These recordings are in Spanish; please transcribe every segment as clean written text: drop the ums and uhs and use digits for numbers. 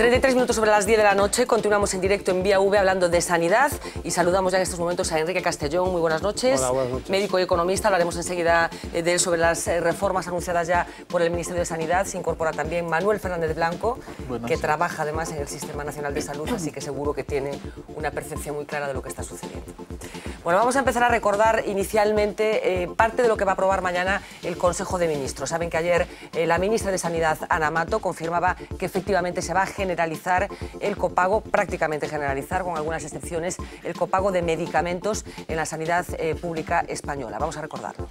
33 minutos sobre las 10 de la noche, continuamos en directo en Vía V hablando de sanidad y saludamos ya en estos momentos a Enrique Castellón. Muy buenas noches. Hola, buenas noches. Médico y economista, hablaremos enseguida de él sobre las reformas anunciadas ya por el Ministerio de Sanidad. Se incorpora también Manuel Fernández Blanco, que trabaja además en el Sistema Nacional de Salud, así que seguro que tiene una percepción muy clara de lo que está sucediendo. Bueno, vamos a empezar a recordar inicialmente parte de lo que va a aprobar mañana el Consejo de Ministros. Saben que ayer la ministra de Sanidad, Ana Mato, confirmaba que efectivamente se va a generalizar el copago, prácticamente generalizar, con algunas excepciones, el copago de medicamentos en la sanidad pública española. Vamos a recordarlo.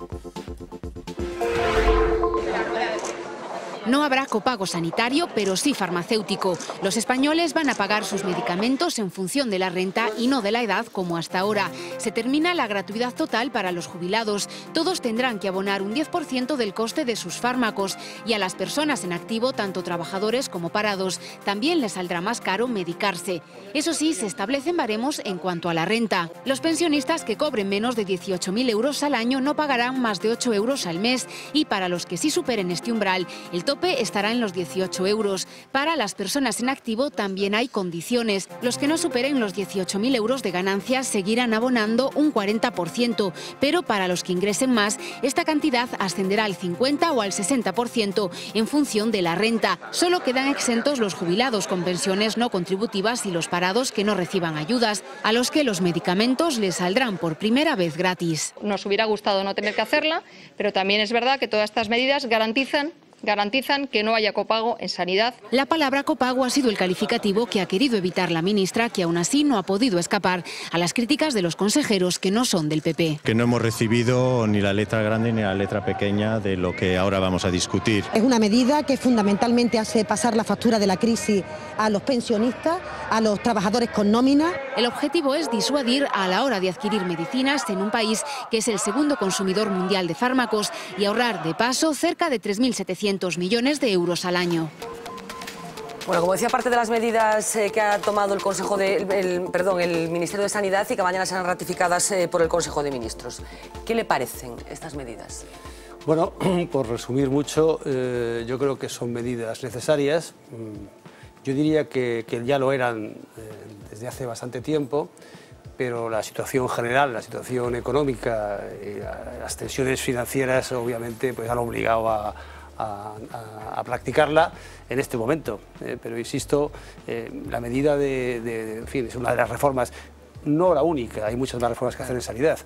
No habrá copago sanitario, pero sí farmacéutico. Los españoles van a pagar sus medicamentos en función de la renta y no de la edad, como hasta ahora. Se termina la gratuidad total para los jubilados. Todos tendrán que abonar un 10% del coste de sus fármacos. Y a las personas en activo, tanto trabajadores como parados, también les saldrá más caro medicarse. Eso sí, se establecen baremos en cuanto a la renta. Los pensionistas que cobren menos de 18.000 euros al año no pagarán más de 8 euros al mes. Y para los que sí superen este umbral, el tope estará en los 18 euros. Para las personas en activo también hay condiciones. Los que no superen los 18.000 euros de ganancias seguirán abonando un 40%, pero para los que ingresen más, esta cantidad ascenderá al 50 o al 60% en función de la renta. Solo quedan exentos los jubilados con pensiones no contributivas y los parados que no reciban ayudas, a los que los medicamentos les saldrán por primera vez gratis. Nos hubiera gustado no tener que hacerla, pero también es verdad que todas estas medidas garantizan que no haya copago en sanidad. La palabra copago ha sido el calificativo que ha querido evitar la ministra, que aún así no ha podido escapar a las críticas de los consejeros que no son del PP. Que no hemos recibido ni la letra grande ni la letra pequeña de lo que ahora vamos a discutir. Es una medida que fundamentalmente hace pasar la factura de la crisis a los pensionistas, a los trabajadores con nómina. El objetivo es disuadir a la hora de adquirir medicinas en un país que es el segundo consumidor mundial de fármacos y ahorrar de paso cerca de 3.700 millones de euros al año. Bueno, como decía, parte de las medidas que ha tomado el Ministerio de Sanidad y que mañana serán ratificadas por el Consejo de Ministros. ¿Qué le parecen estas medidas? Bueno, por resumir mucho, yo creo que son medidas necesarias. Yo diría que ya lo eran desde hace bastante tiempo, pero la situación general, la situación económica, las tensiones financieras, obviamente, pues han obligado a practicarla en este momento. Pero insisto, la medida en fin, es una de las reformas, no la única, hay muchas más reformas que hacer en sanidad,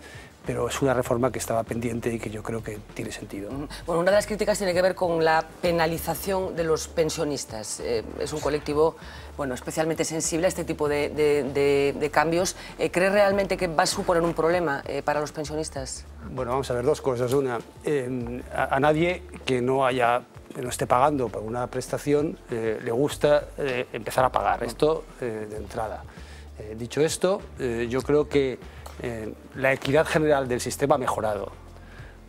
pero es una reforma que estaba pendiente y que yo creo que tiene sentido. Bueno, una de las críticas tiene que ver con la penalización de los pensionistas. Es un colectivo, bueno, especialmente sensible a este tipo de cambios. ¿Cree realmente que va a suponer un problema para los pensionistas? Bueno, vamos a ver dos cosas. Una, a nadie que no esté pagando por una prestación le gusta empezar a pagar. Esto de entrada. Dicho esto, yo creo que la equidad general del sistema ha mejorado,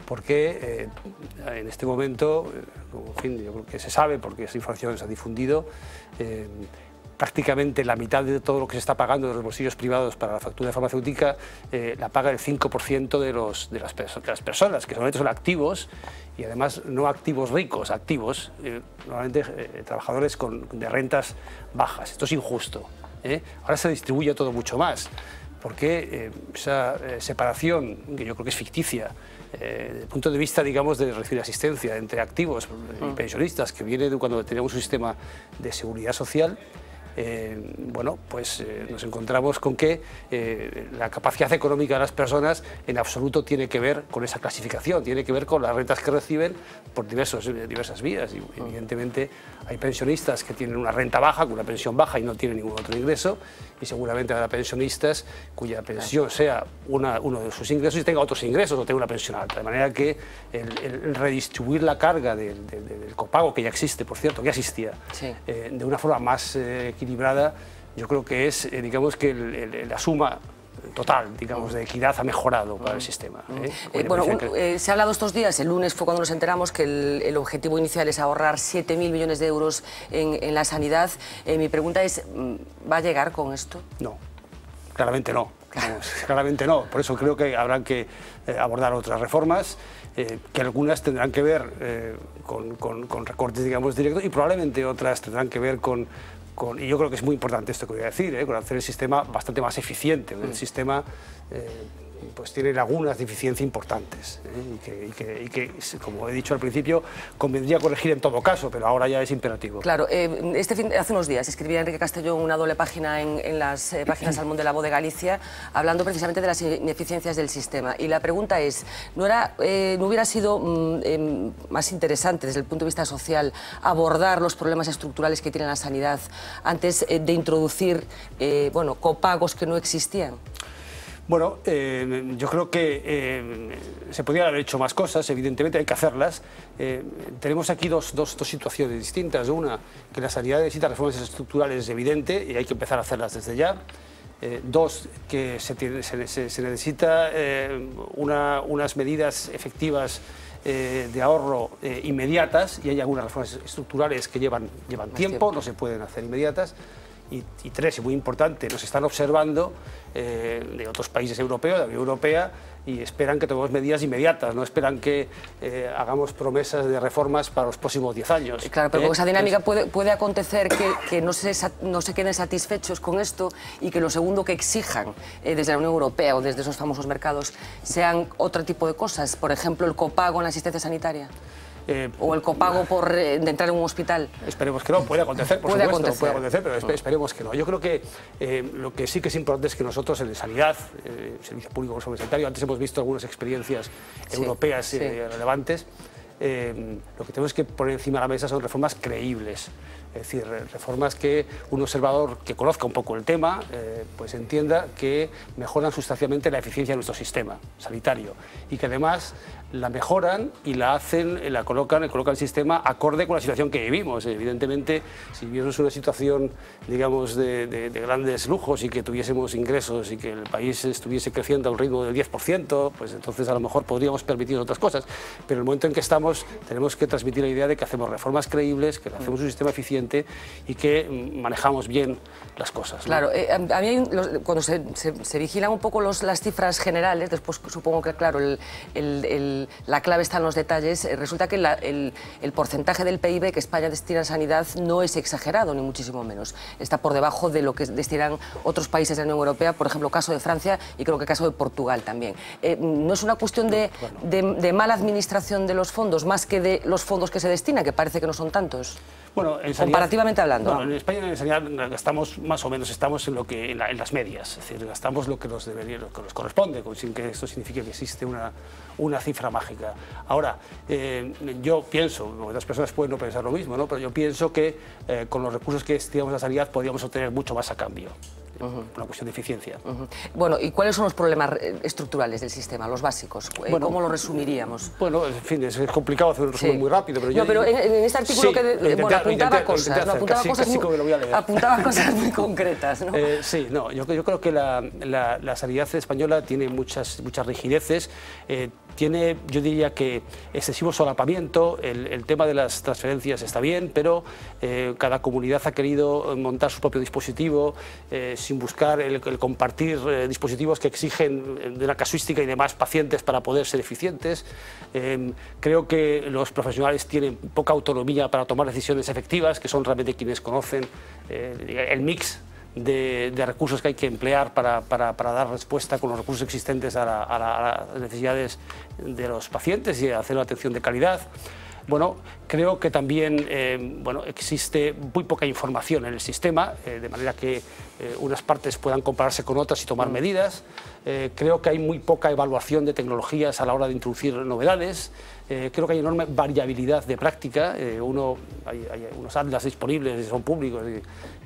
porque en este momento, en fin, yo creo que se sabe, porque esa información se ha difundido, prácticamente la mitad de todo lo que se está pagando de los bolsillos privados para la factura farmacéutica la paga el 5% de las personas, que solamente son activos, y además no activos ricos, activos, normalmente trabajadores de rentas bajas. Esto es injusto. Ahora se distribuye todo mucho más, porque esa separación, que yo creo que es ficticia, desde el punto de vista, digamos, de recibir asistencia entre activos y pensionistas, que viene de cuando tenemos un sistema de seguridad social, bueno, pues nos encontramos con que la capacidad económica de las personas en absoluto tiene que ver con esa clasificación, tiene que ver con las rentas que reciben por diversas vías. Y evidentemente hay pensionistas que tienen una renta baja, con una pensión baja y no tienen ningún otro ingreso, y seguramente habrá pensionistas cuya pensión sea uno de sus ingresos y tenga otros ingresos o tenga una pensión alta. De manera que el redistribuir la carga del copago, que ya existe, por cierto, que ya existía, sí, de una forma más equilibrada, yo creo que es, digamos, que la suma total, digamos, de equidad ha mejorado para el sistema. Bueno, se ha hablado estos días, el lunes fue cuando nos enteramos que el objetivo inicial es ahorrar 7.000 millones de euros en la sanidad. Mi pregunta es, ¿va a llegar con esto? No, claramente no. Vamos, claramente no. Por eso creo que habrán que abordar otras reformas, que algunas tendrán que ver con recortes, digamos, directos, y probablemente otras tendrán que ver con y yo creo que es muy importante esto que voy a decir, con hacer el sistema bastante más eficiente. El sistema pues tiene lagunas de eficiencia importantes y que, como he dicho al principio, convendría corregir en todo caso, pero ahora ya es imperativo. Claro, hace unos días escribía Enrique Castellón una doble página en las páginas Salmón de la Voz de Galicia, hablando precisamente de las ineficiencias del sistema. Y la pregunta es, ¿no hubiera sido más interesante desde el punto de vista social abordar los problemas estructurales que tiene la sanidad antes de introducir copagos que no existían? Bueno, yo creo que se podrían haber hecho más cosas, evidentemente hay que hacerlas. Tenemos aquí dos situaciones distintas. Una, que la sanidad necesita reformas estructurales, es evidente, y hay que empezar a hacerlas desde ya. Dos, que se necesita unas medidas efectivas de ahorro inmediatas, y hay algunas reformas estructurales que llevan tiempo, no se pueden hacer inmediatas. Y tres, y muy importante, nos están observando de otros países europeos, de la Unión Europea, y esperan que tomemos medidas inmediatas, no esperan que hagamos promesas de reformas para los próximos 10 años. Claro, pero con esa dinámica puede acontecer que no se queden satisfechos con esto y que lo segundo que exijan desde la Unión Europea o desde esos famosos mercados sean otro tipo de cosas, por ejemplo, el copago en la asistencia sanitaria. O el copago de entrar en un hospital. Esperemos que no, puede acontecer, por supuesto, puede acontecer, pero esperemos que no. Yo creo que lo que sí que es importante es que nosotros en sanidad, Servicio Público Sanitario, antes hemos visto algunas experiencias europeas relevantes, lo que tenemos que poner encima de la mesa son reformas creíbles. Es decir, reformas que un observador que conozca un poco el tema pues entienda que mejoran sustancialmente la eficiencia de nuestro sistema sanitario y que además la mejoran y la colocan el sistema acorde con la situación que vivimos. Evidentemente, si viviéramos una situación, digamos, de grandes lujos y que tuviésemos ingresos y que el país estuviese creciendo a un ritmo del 10%, pues entonces a lo mejor podríamos permitir otras cosas. Pero en el momento en que estamos, tenemos que transmitir la idea de que hacemos reformas creíbles, que hacemos un sistema eficiente y que manejamos bien las cosas, ¿no? Claro, a mí cuando se vigilan un poco las cifras generales, después supongo que, claro, la clave está en los detalles. Resulta que el porcentaje del PIB que España destina a sanidad no es exagerado, ni muchísimo menos. Está por debajo de lo que destinan otros países de la Unión Europea, por ejemplo, caso de Francia y creo que caso de Portugal también. ¿No es una cuestión de mala administración de los fondos, más que de los fondos que se destinan, que parece que no son tantos? Bueno, comparativamente hablando. Bueno, en España en sanidad gastamos más o menos, estamos en las medias, es decir, gastamos lo que nos corresponde, sin que esto signifique que existe una cifra mágica. Ahora, yo pienso, otras personas pueden no pensar lo mismo, ¿no? Pero yo pienso que con los recursos que destinamos a la sanidad podríamos obtener mucho más a cambio. Una cuestión de eficiencia. Bueno, ¿y cuáles son los problemas estructurales del sistema, los básicos? Bueno, ¿cómo lo resumiríamos? Bueno, en fin, es complicado hacer un resumen muy rápido, pero pero en este artículo apuntaba cosas muy concretas, ¿no? Sí, no, yo creo que la sanidad española tiene muchas rigideces, tiene, yo diría que excesivo solapamiento, el tema de las transferencias está bien, pero cada comunidad ha querido montar su propio dispositivo, sin buscar el compartir dispositivos que exigen de una casuística y de más pacientes para poder ser eficientes. Creo que los profesionales tienen poca autonomía para tomar decisiones efectivas, que son realmente quienes conocen el mix de recursos que hay que emplear para dar respuesta con los recursos existentes a las necesidades de los pacientes y hacer una atención de calidad. Bueno, creo que también existe muy poca información en el sistema, de manera que unas partes puedan compararse con otras y tomar medidas. Creo que hay muy poca evaluación de tecnologías a la hora de introducir novedades. Creo que hay enorme variabilidad de práctica. Hay unos atlas disponibles, son públicos,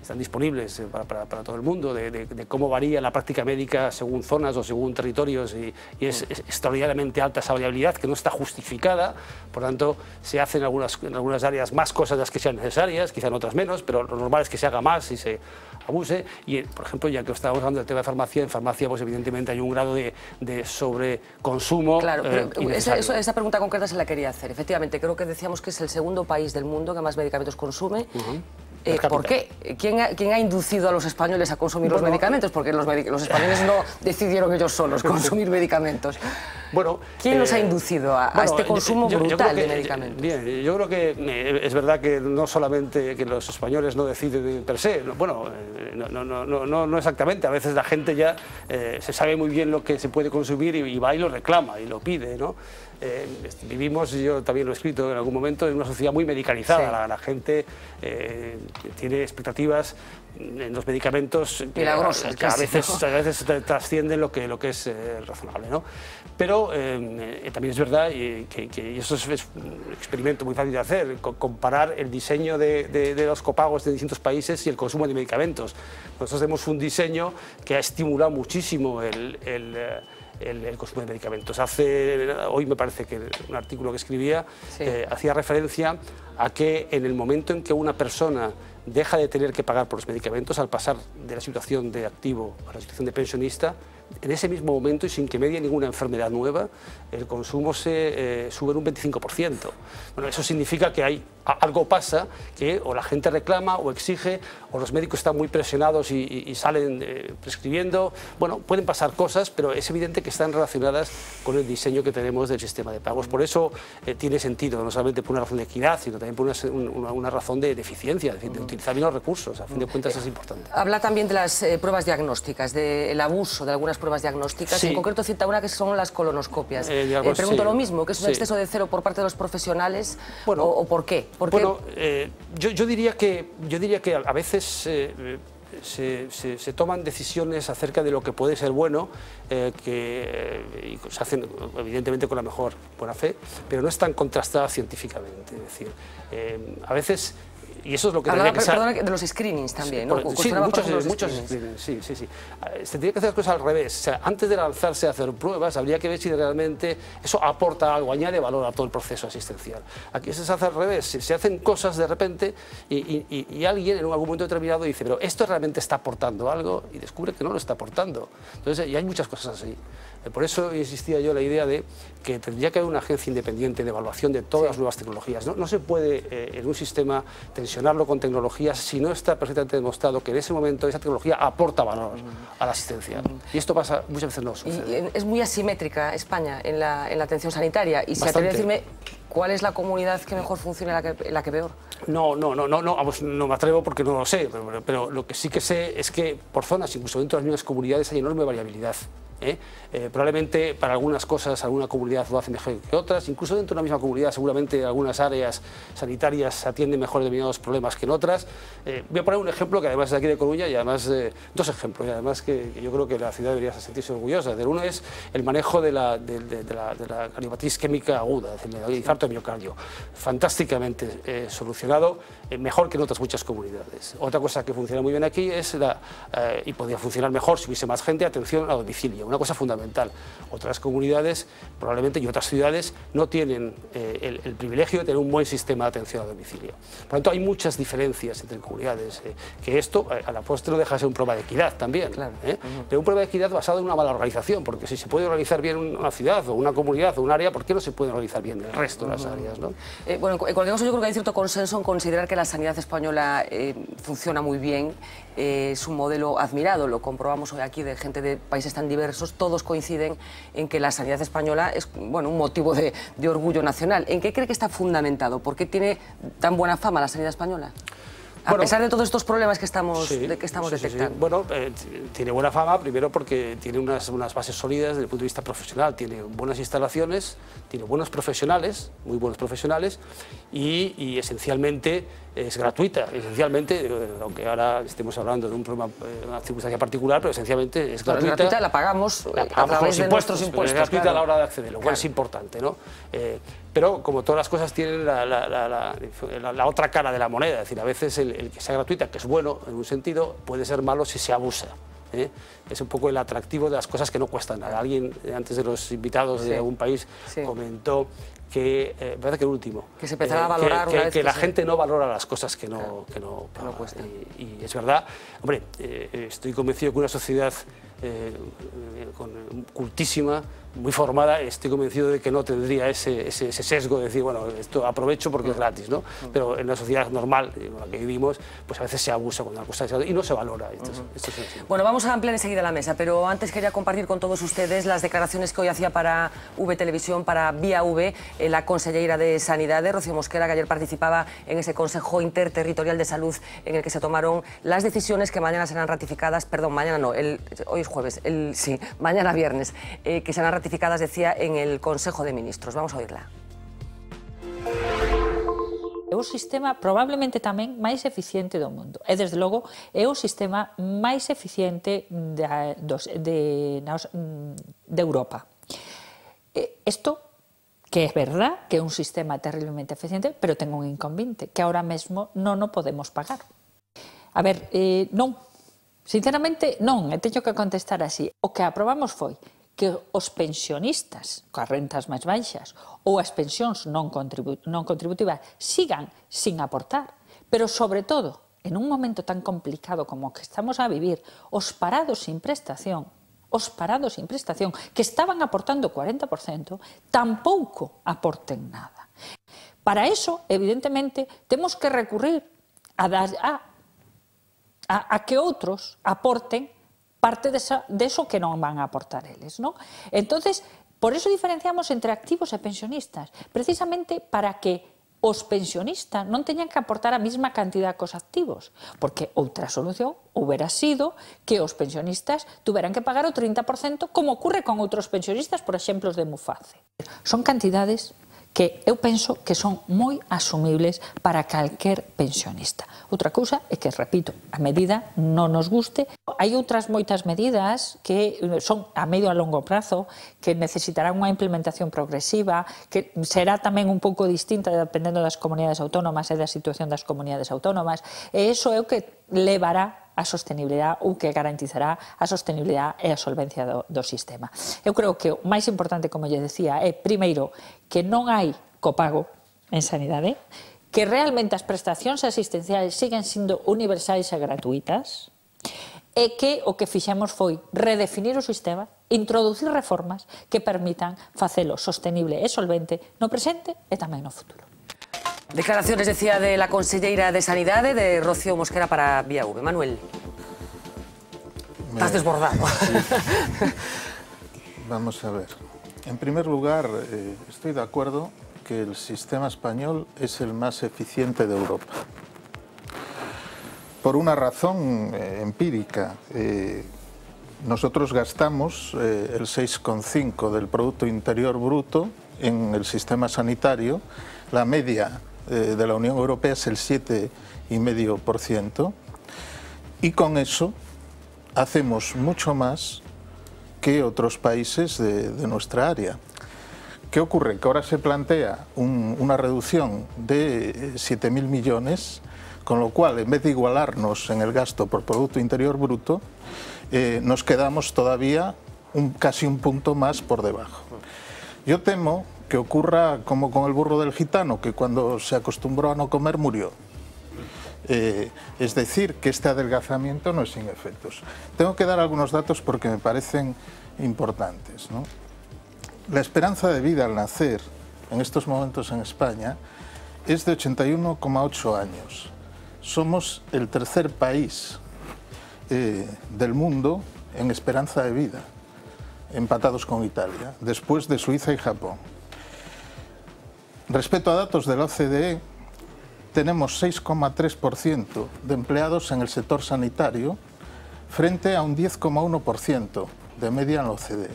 están disponibles para todo el mundo, de cómo varía la práctica médica según zonas o según territorios, y es extraordinariamente alta esa variabilidad que no está justificada. Por tanto, se hacen en algunas áreas más cosas de las que sean necesarias, quizá en otras menos, pero lo normal es que se haga más y se abuse. Y, por ejemplo, ya que estábamos hablando del tema de farmacia, en farmacia pues evidentemente hay un grado de sobreconsumo. Claro, pero esa pregunta concreta se la quería hacer. Efectivamente, creo que decíamos que es el segundo país del mundo que más medicamentos consume. ¿Por qué? ¿Quién ha inducido a los españoles a consumir los medicamentos? Porque los españoles no decidieron ellos solos consumir medicamentos. Bueno, ¿quién nos ha inducido a este consumo brutal de medicamentos? Bien, yo creo que es verdad que no solamente que los españoles no deciden per se, no exactamente, a veces la gente ya se sabe muy bien lo que se puede consumir y va y lo reclama y lo pide, ¿no? Vivimos, yo también lo he escrito en algún momento, en una sociedad muy medicalizada. La gente tiene expectativas en los medicamentos que a veces trascienden lo que es razonable, ¿no? Pero también es verdad que eso es un experimento muy fácil de hacer, comparar el diseño de los copagos de distintos países y el consumo de medicamentos. Nosotros tenemos un diseño que ha estimulado muchísimo el consumo de medicamentos. Hoy me parece que un artículo que escribía hacía referencia a que en el momento en que una persona deja de tener que pagar por los medicamentos, al pasar de la situación de activo a la situación de pensionista, en ese mismo momento y sin que medie ninguna enfermedad nueva, el consumo se sube en un 25%. Bueno, eso significa que algo pasa, que o la gente reclama o exige, o los médicos están muy presionados y salen prescribiendo. Bueno, pueden pasar cosas, pero es evidente que están relacionadas con el diseño que tenemos del sistema de pagos. Por eso tiene sentido, no solamente por una razón de equidad, sino también por una razón de eficiencia, de utilizar bien los recursos. A fin de cuentas es importante. Habla también de las pruebas diagnósticas, del abuso de algunas pruebas diagnósticas. Sí. En concreto cita una que son las colonoscopias. Pregunto lo mismo, ¿que es un exceso de celo por parte de los profesionales o por qué? Bueno, yo diría que a veces se toman decisiones acerca de lo que puede ser bueno, y se hacen evidentemente con la mejor buena fe, pero no están contrastadas científicamente. Es decir, a veces... Y eso es lo que tendría que ser... Perdona, de los screenings también, ¿no? Sí, muchos screenings, sí. Se tendría que hacer las cosas al revés. O sea, antes de lanzarse a hacer pruebas, habría que ver si realmente eso aporta algo, añade valor a todo el proceso asistencial. Aquí se hace al revés, se hacen cosas de repente y alguien en algún momento determinado dice, pero ¿esto realmente está aportando algo? Y descubre que no lo está aportando. Entonces, y hay muchas cosas así. Por eso insistía yo en la idea de que tendría que haber una agencia independiente de evaluación de todas las nuevas tecnologías. No se puede en un sistema tensionarlo con tecnologías si no está perfectamente demostrado que en ese momento esa tecnología aporta valor a la asistencia. Y esto pasa, muchas veces no sucede. Y es muy asimétrica España en la atención sanitaria. Y si atrevería a decirme, ¿cuál es la comunidad que mejor funciona y la que peor? No me atrevo porque no lo sé, pero lo que sí que sé es que por zonas, incluso dentro de las mismas comunidades, hay enorme variabilidad. Probablemente para algunas cosas alguna comunidad lo hace mejor que otras, incluso dentro de una misma comunidad seguramente algunas áreas sanitarias atienden mejor determinados problemas que en otras. Voy a poner un ejemplo que además es de aquí de Coruña y además dos ejemplos y además que yo creo que la ciudad debería sentirse orgullosa. El uno es el manejo de la cardiopatia isquémica aguda, el infarto de miocardio, fantásticamente solucionado, mejor que en otras muchas comunidades. Otra cosa que funciona muy bien aquí es y podría funcionar mejor si hubiese más gente, atención a domicilio, una cosa fundamental. Otras comunidades probablemente y otras ciudades no tienen el privilegio de tener un buen sistema de atención a domicilio. Por lo tanto, hay muchas diferencias entre comunidades, que esto a la postre no deja de ser un problema de equidad también, claro. Pero un problema de equidad basado en una mala organización, porque si se puede organizar bien una ciudad o una comunidad o un área, ¿por qué no se puede organizar bien el resto de las áreas, ¿no? Bueno, en cualquier caso yo creo que hay cierto consenso en considerar que la sanidad española funciona muy bien, es un modelo admirado, lo comprobamos hoy aquí de gente de países tan diversos, todos coinciden en que la sanidad española es un motivo de orgullo nacional. ¿En qué cree que está fundamentado? ¿Por qué tiene tan buena fama la sanidad española? A pesar de todos estos problemas que estamos detectando. Bueno, tiene buena fama, primero porque tiene unas bases sólidas desde el punto de vista profesional, tiene buenas instalaciones, tiene buenos profesionales, muy buenos profesionales, y esencialmente es gratuita, aunque ahora estemos hablando de un problema, una circunstancia particular, pero esencialmente es gratuita. Es gratuita, la pagamos a través de nuestros impuestos. Es gratuita a la hora de acceder, lo cual es importante, ¿no? Pero como todas las cosas tienen la otra cara de la moneda, es decir, a veces el que sea gratuita, que es bueno en un sentido, puede ser malo si se abusa. Es un poco el atractivo de las cosas que no cuestan nada. Alguien antes de los invitados de algún país comentó que, me parece que el último, que se empezará a valorar una vez que la gente no valora las cosas que no cuestan. Y es verdad, hombre, estoy convencido que una sociedad cultísima, muy formada, estoy convencido de que no tendría ese sesgo de decir, bueno, esto aprovecho porque es gratis, ¿no? Pero en la sociedad normal en la que vivimos, pues a veces se abusa cuando una cosa es y no se valora. Bueno, vamos a ampliar enseguida la mesa, pero antes quería compartir con todos ustedes las declaraciones que hoy hacía para V Televisión, para Vía V, la consellera de Sanidad, Rocío Mosquera, que ayer participaba en ese Consejo Interterritorial de Salud en el que se tomaron las decisiones que mañana serán ratificadas, perdón, mañana no, hoy es jueves, sí, mañana viernes, que serán ratificadas, decía, en el Consejo de Ministros. Vamos a oírla. É o sistema probablemente tamén máis eficiente do mundo. E, desde logo, é o sistema máis eficiente de Europa. Isto, que é verdad que é un sistema terriblemente eficiente, pero ten un inconveniente, que ahora mesmo non o podemos pagar. A ver, non. Sinceramente, non. E teño que contestar así. O que aprobamos foi que os pensionistas coas rentas máis baixas ou as pensións non contributivas sigan sin aportar, pero sobre todo, en un momento tan complicado como o que estamos a vivir, os parados sin prestación, que estaban aportando 40%, tampouco aporten nada. Para eso, evidentemente, temos que recurrir a que outros aporten parte de eso que non van a aportar eles, ¿no? Entonces, por eso diferenciamos entre activos e pensionistas, precisamente para que os pensionistas non teñan que aportar a mesma cantidad que os activos, porque outra solución hubiera sido que os pensionistas tuveran que pagar o 30%, como ocurre con outros pensionistas, por exemplos de Muface. Son cantidades que eu penso que son moi asumibles para calquer pensionista. Outra cousa é que, repito, a medida non nos guste. Hai outras moitas medidas que son a medio e a longo prazo, que necesitarán unha implementación progresiva, que será tamén un pouco distinta dependendo das comunidades autónomas e da situación das comunidades autónomas, e iso é o que levará a sostenibilidade ou que garantizará a sostenibilidade e a solvencia do sistema. Eu creo que o máis importante, como lle decía, é, primeiro, que non hai copago en sanidade, que realmente as prestacións asistenciais siguen sendo universais e gratuitas, e que o que fixemos foi redefinir o sistema, introducir reformas que permitan facelo sostenible e solvente no presente e tamén no futuro. Declaraciones, decía, de la consellera de Sanidad, de Rocío Mosquera, para Vía V. Manuel, estás desbordado. Sí. Vamos a ver. En primer lugar, estoy de acuerdo que el sistema español es el más eficiente de Europa. Por una razón empírica. Nosotros gastamos el 6,5% del Producto Interior Bruto en el sistema sanitario. La media de la Unión Europea es el 7,5%, y con eso hacemos mucho más que otros países de nuestra área. ¿Qué ocurre? Que ahora se plantea una reducción de 7.000 millones, con lo cual, en vez de igualarnos en el gasto por Producto Interior Bruto, nos quedamos todavía casi un punto más por debajo. Yo temo que ocurra como con el burro del gitano, que cuando se acostumbró a no comer murió. Es decir, que este adelgazamiento no es sin efectos. Tengo que dar algunos datos porque me parecen importantes, ¿no? La esperanza de vida al nacer en estos momentos en España es de 81,8 años. Somos el tercer país del mundo en esperanza de vida, empatados con Italia, después de Suiza y Japón. Respecto a datos de la OCDE, tenemos 6,3% de empleados en el sector sanitario frente a un 10,1% de media en la OCDE.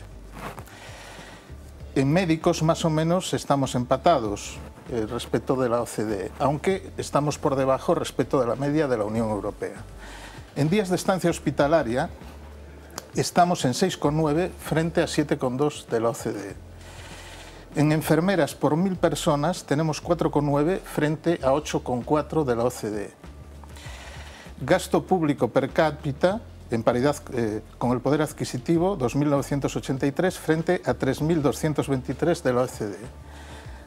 En médicos, más o menos, estamos empatados respecto de la OCDE, aunque estamos por debajo respecto de la media de la Unión Europea. En días de estancia hospitalaria, estamos en 6,9 frente a 7,2 de la OCDE. En enfermeras por 1.000 personas tenemos 4,9 frente a 8,4 de la OCDE. Gasto público per cápita, en paridad con el poder adquisitivo, 2.983 frente a 3.223 de la OCDE.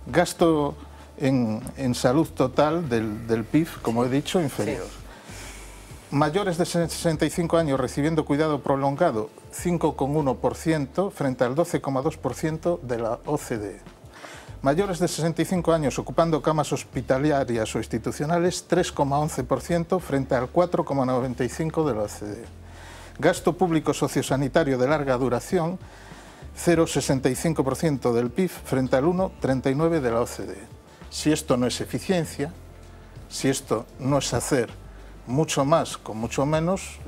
Gasto en salud total del PIB, como he dicho, inferior. Sí. mayores de 65 años recibiendo cuidado prolongado, 5,1% frente al 12,2% de la OCDE. Mayores de 65 años ocupando camas hospitalarias o institucionales, 3,11% frente al 4,95% de la OCDE. Gasto público sociosanitario de larga duración, 0,65% del PIB frente al 1,39% de la OCDE. Si esto no es eficiencia, si esto no es hacer mucho más con mucho menos,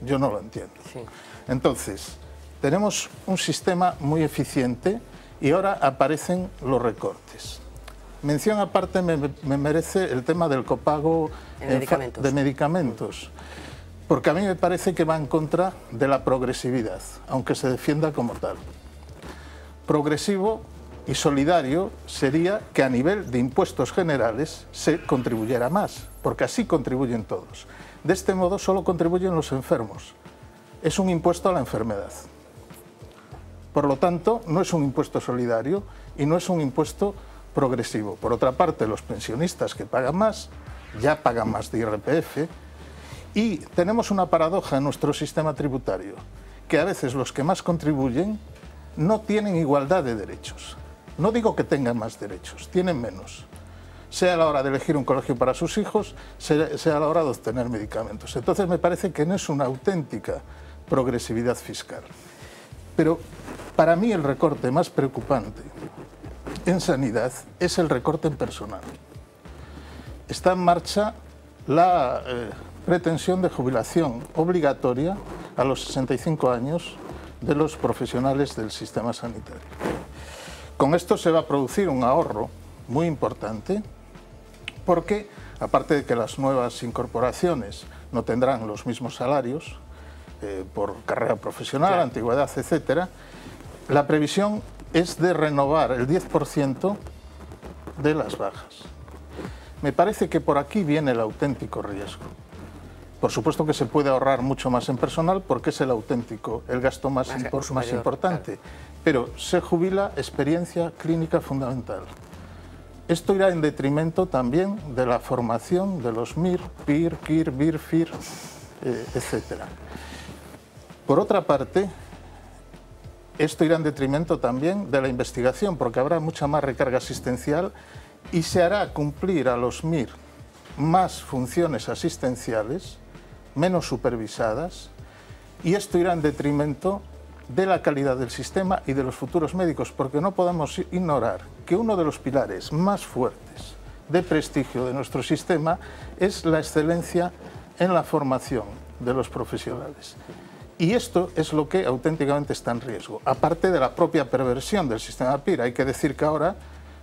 yo no lo entiendo. Sí. Entonces, tenemos un sistema muy eficiente y ahora aparecen los recortes. Mención aparte me merece el tema del copago de medicamentos, porque a mí me parece que va en contra de la progresividad, aunque se defienda como tal. Progresivo y solidario sería que a nivel de impuestos generales se contribuyera más, porque así contribuyen todos. De este modo solo contribuyen los enfermos. Es un impuesto a la enfermedad. Por lo tanto, no es un impuesto solidario y no es un impuesto progresivo. Por otra parte, los pensionistas que pagan más, ya pagan más de IRPF, y tenemos una paradoja en nuestro sistema tributario, que a veces los que más contribuyen no tienen igualdad de derechos. No digo que tengan más derechos, tienen menos. Sea a la hora de elegir un colegio para sus hijos, sea a la hora de obtener medicamentos. Entonces me parece que no es una auténtica progresividad fiscal. Pero para mí el recorte más preocupante en sanidad es el recorte en personal. Está en marcha la pretensión de jubilación obligatoria a los 65 años de los profesionales del sistema sanitario. Con esto se va a producir un ahorro muy importante porque, aparte de que las nuevas incorporaciones no tendrán los mismos salarios por carrera profesional, antigüedad, etc., la previsión es de renovar el 10% de las bajas. Me parece que por aquí viene el auténtico riesgo. Por supuesto que se puede ahorrar mucho más en personal porque es el gasto más importante, pero se jubila experiencia clínica fundamental. Esto irá en detrimento también de la formación de los MIR, PIR, KIR, BIR, FIR, etc. Por otra parte, esto irá en detrimento también de la investigación porque habrá mucha más recarga asistencial y se hará cumplir a los MIR más funciones asistenciales, menos supervisadas, y esto irá en detrimento de la calidad del sistema y de los futuros médicos, porque no podemos ignorar que uno de los pilares más fuertes de prestigio de nuestro sistema es la excelencia en la formación de los profesionales. Y esto es lo que auténticamente está en riesgo, aparte de la propia perversión del sistema PIR. Hay que decir que ahora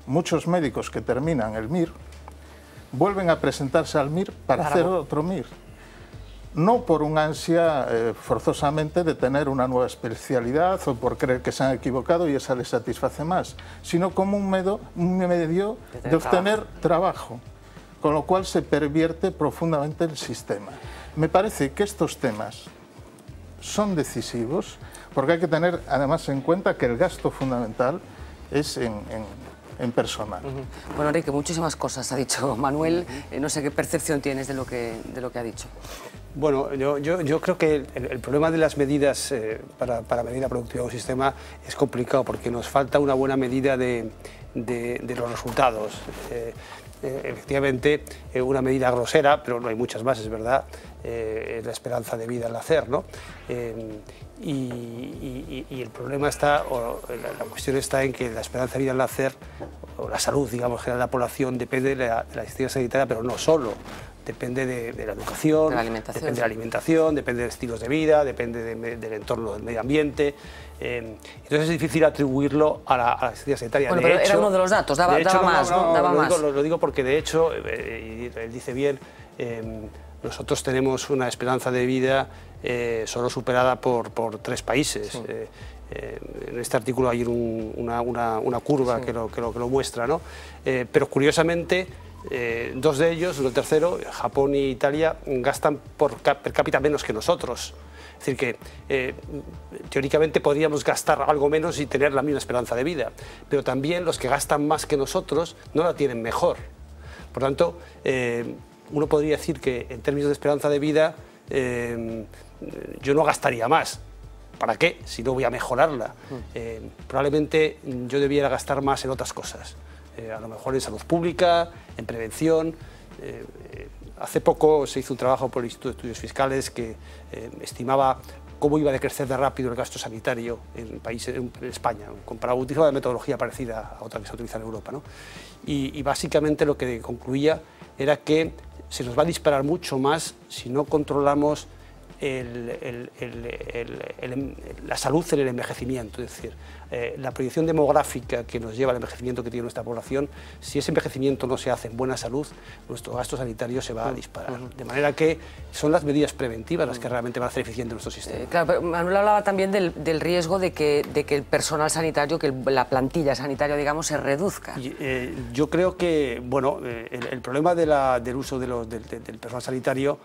muchos médicos que terminan el MIR vuelven a presentarse al MIR para hacer otro MIR. No por un ansia forzosamente de tener una nueva especialidad o por creer que se han equivocado y esa les satisface más, sino como un medio de obtener trabajo, con lo cual se pervierte profundamente el sistema. Me parece que estos temas son decisivos porque hay que tener además en cuenta que el gasto fundamental es en personal. Bueno, Enrique, muchísimas cosas ha dicho Manuel. No sé qué percepción tienes de lo que ha dicho. Bueno, yo creo que el problema de las medidas para medir la productividad de un sistema es complicado porque nos falta una buena medida de los resultados. Efectivamente, una medida grosera, pero no hay muchas más, es verdad, es la esperanza de vida al nacer, ¿no? Y el problema está, o la cuestión está en que la esperanza de vida al nacer, o la salud, digamos, general de la población, depende de la asistencia sanitaria, pero no solo. Depende de la educación, depende de la alimentación, depende de estilos de vida, depende del entorno del medio ambiente. Entonces es difícil atribuirlo a la asistencia sanitaria. Bueno, pero era uno de los datos, daba más, ¿no? Daba más. Lo digo porque de hecho, y él dice bien, nosotros tenemos una esperanza de vida solo superada por 3 países. Sí. En este artículo hay una curva que lo muestra, ¿no? Pero curiosamente, 2 de ellos, el tercero, Japón e Italia, gastan per cápita menos que nosotros. Es decir, que teóricamente podríamos gastar algo menos y tener la misma esperanza de vida, pero también los que gastan más que nosotros no la tienen mejor. Por tanto, uno podría decir que en términos de esperanza de vida yo no gastaría más. ¿Para qué? Si no voy a mejorarla. Probablemente yo debiera gastar más en otras cosas. A lo mejor en salud pública, en prevención. Hace poco se hizo un trabajo por el Instituto de Estudios Fiscales que estimaba cómo iba a decrecer de rápido el gasto sanitario en España, comparado, utilizaba una metodología parecida a otra que se utiliza en Europa, ¿no? Y básicamente lo que concluía era que se nos va a disparar mucho más si no controlamos la salud en el envejecimiento, es decir, la proyección demográfica que nos lleva al envejecimiento que tiene nuestra población, si ese envejecimiento no se hace en buena salud, nuestro gasto sanitario se va a disparar. De manera que son las medidas preventivas las que realmente van a hacer eficiente nuestro sistema. Claro, pero Manuel hablaba también del riesgo de que el personal sanitario, que la plantilla sanitaria, digamos, se reduzca. Yo creo que, bueno, el problema del uso del personal sanitario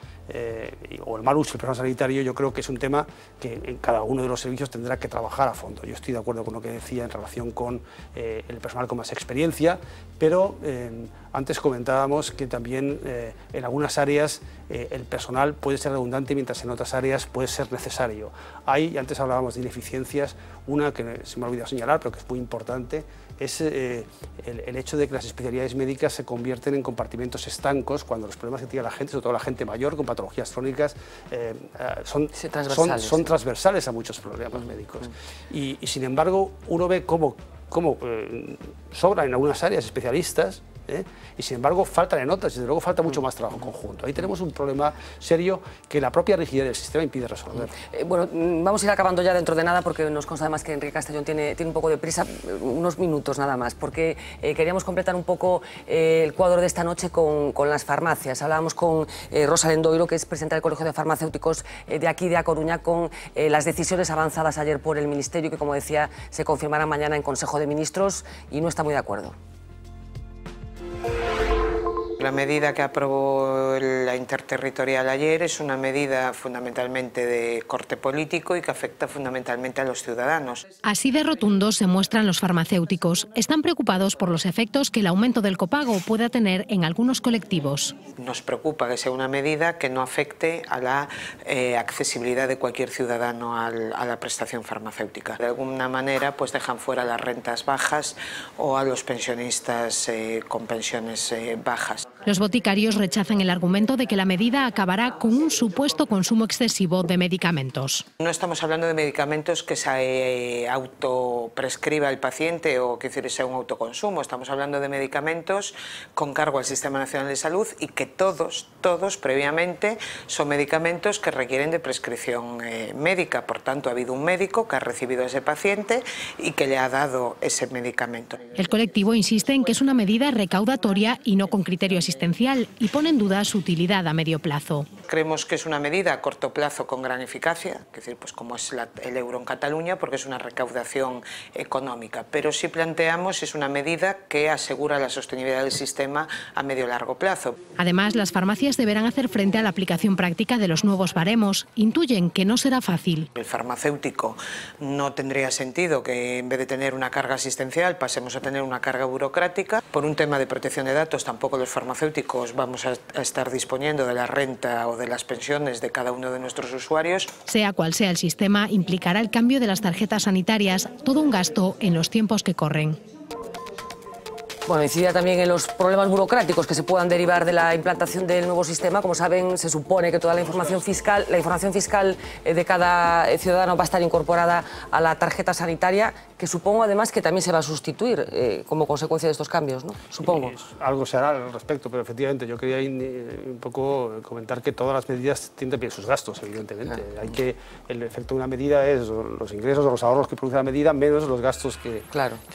o el mal uso del personal sanitario, yo creo que es un tema que en cada uno de los servicios tendrá que trabajar a fondo. Yo estoy de acuerdo con lo que decía en relación con el personal con más experiencia, pero antes comentábamos que también en algunas áreas el personal puede ser redundante, mientras en otras áreas puede ser necesario. Antes hablábamos de ineficiencias, una que se me ha olvidado señalar, pero que es muy importante, es el hecho de que las especialidades médicas se convierten en compartimentos estancos cuando los problemas que tiene la gente, sobre todo la gente mayor con patologías crónicas, son transversales a muchos problemas médicos. Y sin embargo, uno ve cómo sobran en algunas áreas especialistas, y sin embargo faltan en otras, y desde luego falta mucho más trabajo conjunto. Ahí tenemos un problema serio que la propia rigidez del sistema impide resolver. Bueno, vamos a ir acabando ya dentro de nada, porque nos consta además que Enrique Castellón tiene un poco de prisa, unos minutos nada más, porque queríamos completar un poco el cuadro de esta noche con las farmacias. Hablábamos con Rosa Lendoiro, que es presidenta del Colegio de Farmacéuticos de aquí de A Coruña, con las decisiones avanzadas ayer por el Ministerio, que como decía se confirmarán mañana en Consejo de Ministros, y no está muy de acuerdo. La medida que aprobó la Interterritorial ayer es una medida fundamentalmente de corte político y que afecta fundamentalmente a los ciudadanos. Así de rotundos se muestran los farmacéuticos. Están preocupados por los efectos que el aumento del copago pueda tener en algunos colectivos. Nos preocupa que sea una medida que no afecte a la accesibilidad de cualquier ciudadano a la prestación farmacéutica. De alguna manera pues dejan fuera las rentas bajas o a los pensionistas con pensiones bajas. Los boticarios rechazan el argumento de que la medida acabará con un supuesto consumo excesivo de medicamentos. No estamos hablando de medicamentos que se autoprescriba el paciente o que sea un autoconsumo. Estamos hablando de medicamentos con cargo al Sistema Nacional de Salud y que todos previamente son medicamentos que requieren de prescripción médica. Por tanto, ha habido un médico que ha recibido a ese paciente y que le ha dado ese medicamento. El colectivo insiste en que es una medida recaudatoria y no con criterio asistencial, y pone en duda su utilidad a medio plazo. Creemos que es una medida a corto plazo con gran eficacia, es decir, pues como es el euro en Cataluña, porque es una recaudación económica, pero sí planteamos es una medida que asegura la sostenibilidad del sistema a medio largo plazo. Además, las farmacias deberán hacer frente a la aplicación práctica de los nuevos baremos. Intuyen que no será fácil. El farmacéutico no tendría sentido que en vez de tener una carga asistencial pasemos a tener una carga burocrática. Por un tema de protección de datos, tampoco los farmacéuticos vamos a estar disponiendo de la renta o de las pensiones de cada uno de nuestros usuarios. Sea cual sea el sistema, implicará el cambio de las tarjetas sanitarias, todo un gasto en los tiempos que corren. Bueno, incidirá también en los problemas burocráticos que se puedan derivar de la implantación del nuevo sistema. Como saben, se supone que toda la información fiscal de cada ciudadano va a estar incorporada a la tarjeta sanitaria, que supongo además que también se va a sustituir como consecuencia de estos cambios, ¿no? Supongo. Algo se hará al respecto, pero efectivamente yo quería un poco comentar que todas las medidas tienen también sus gastos, evidentemente. El efecto de una medida es los ingresos o los ahorros que produce la medida menos los gastos que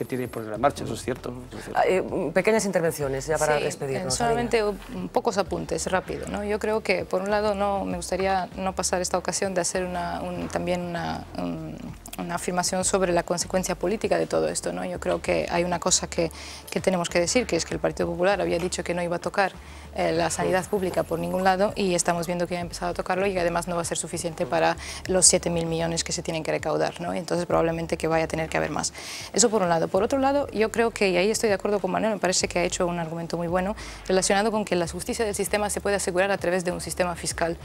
tiene poner en marcha, eso es cierto. Pequeñas intervenciones ya para despedirnos. Solamente pocos apuntes, rápido, ¿no? Yo creo que, por un lado, me gustaría no pasar esta ocasión de hacer también afirmación sobre la consecuencia política de todo esto, ¿no? Yo creo que hay una cosa que tenemos que decir, que es que el Partido Popular había dicho que no iba a tocar la sanidad pública por ningún lado y estamos viendo que ha empezado a tocarlo y además no va a ser suficiente para los 7.000 millones que se tienen que recaudar, ¿no? Entonces probablemente que vaya a tener que haber más. Eso por un lado. Por otro lado, yo creo que, y ahí estoy de acuerdo con Manuel, me parece que ha hecho un argumento muy bueno relacionado con que la justicia del sistema se puede asegurar a través de un sistema fiscal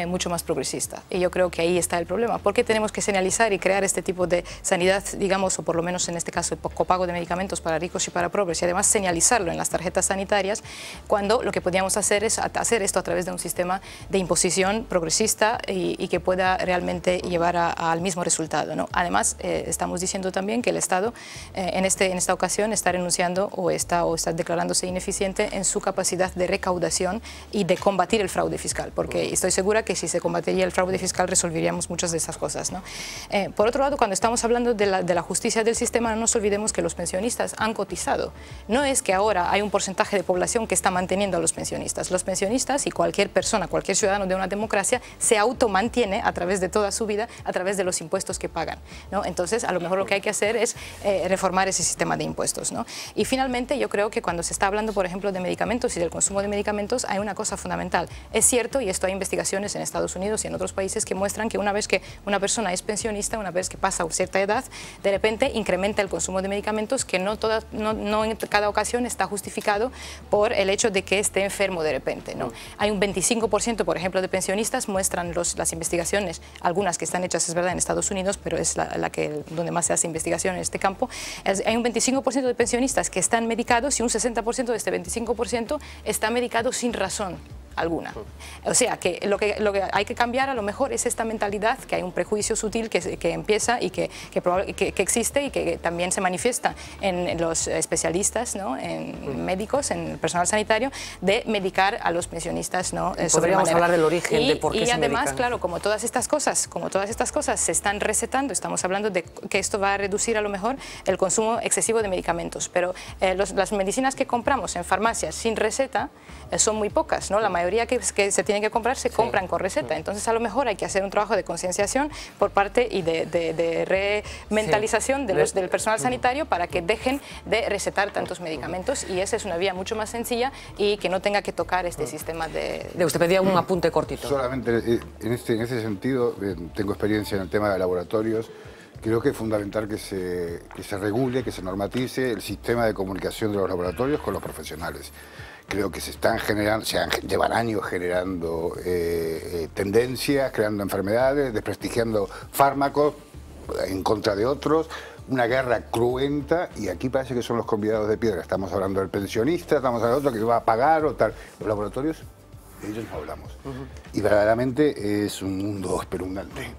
mucho más progresista. Y yo creo que ahí está el problema. ¿Por qué tenemos que señalizar y crear este tipo de sanidad, digamos, o por lo menos en este caso el copago de medicamentos para ricos y para pobres, y además señalizarlo en las tarjetas sanitarias, cuando lo que podíamos hacer es hacer esto a través de un sistema de imposición progresista y que pueda realmente llevar al mismo resultado, ¿no? Además, estamos diciendo también que el Estado en esta ocasión está renunciando o está declarándose ineficiente en su capacidad de recaudación y de combatir el fraude fiscal, porque estoy segura que si se combatiría el fraude fiscal resolveríamos muchas de esas cosas, ¿no? Por otro lado, cuando estamos hablando de la justicia del sistema, no nos olvidemos que los pensionistas han cotizado. No es que ahora hay un porcentaje de población que está manteniendo a los pensionistas. Los pensionistas y cualquier persona, cualquier ciudadano de una democracia se automantiene a través de toda su vida, a través de los impuestos que pagan, ¿no? Entonces, a lo mejor lo que hay que hacer es reformar ese sistema de impuestos, ¿no? Y finalmente, yo creo que cuando se está hablando, por ejemplo, de medicamentos y del consumo de medicamentos, hay una cosa fundamental. Es cierto, y esto hay investigaciones en Estados Unidos y en otros países que muestran que una vez que una persona es pensionista, una vez que pasa cierta edad, de repente incrementa el consumo de medicamentos que no en cada ocasión está justificado por el hecho de que esté enfermo de repente, ¿no? Hay un 25%, por ejemplo, de pensionistas, muestran las investigaciones, algunas que están hechas, es verdad, en Estados Unidos, pero es donde más se hace investigación en este campo. Hay un 25% de pensionistas que están medicados y un 60% de este 25% está medicado sin razón alguna. O sea, que lo que hay que cambiar a lo mejor es esta mentalidad, que hay un prejuicio sutil que empieza y que existe y que también se manifiesta en los especialistas, ¿no? En médicos, en el personal sanitario, de medicar a los pensionistas, ¿no? Podríamos hablar del origen de por qué se medican. Y además, claro, como todas estas cosas se están recetando, estamos hablando de que esto va a reducir a lo mejor el consumo excesivo de medicamentos, pero las medicinas que compramos en farmacias sin receta son muy pocas, ¿no? La mayoría que se tienen que comprar se compran con receta. Entonces, a lo mejor hay que hacer un trabajo de concienciación por parte y de rementalización del personal sanitario para que dejen de recetar tantos medicamentos, y esa es una vía mucho más sencilla y que no tenga que tocar este sistema de... Usted pedía un apunte cortito. Solamente en ese sentido, tengo experiencia en el tema de laboratorios. Creo que es fundamental que se regule, que se normatice el sistema de comunicación de los laboratorios con los profesionales. Creo que llevan años generando tendencias, creando enfermedades, desprestigiando fármacos en contra de otros, una guerra cruenta, y aquí parece que son los convidados de piedra. Estamos hablando del pensionista, estamos hablando de otro que va a pagar o tal. Los laboratorios, de ellos no hablamos. Y verdaderamente es un mundo espeluznante.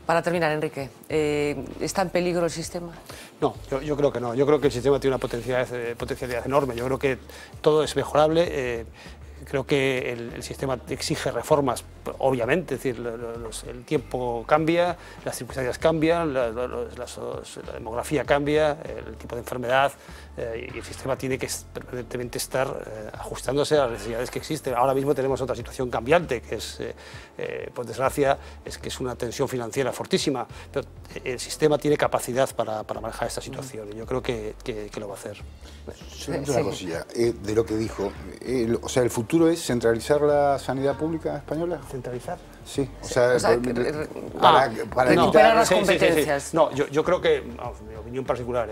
Para terminar, Enrique, ¿está en peligro el sistema? No, yo creo que no. Yo creo que el sistema tiene una potencialidad enorme. Yo creo que todo es mejorable. Creo que el sistema exige reformas, obviamente, es decir, el tiempo cambia, las circunstancias cambian, la demografía cambia, el tipo de enfermedad, y el sistema tiene que permanentemente estar ajustándose a las necesidades que existen. Ahora mismo tenemos otra situación cambiante, que es, por desgracia, que es una tensión financiera fortísima, pero el sistema tiene capacidad para manejar esta situación, y yo creo que lo va a hacer. Una cosilla, de lo que dijo, o sea, el futuro es centralizar la sanidad pública española. ¿Centralizar? Sí, o sea para recuperar las competencias. Sí. No, yo creo que, mi opinión particular,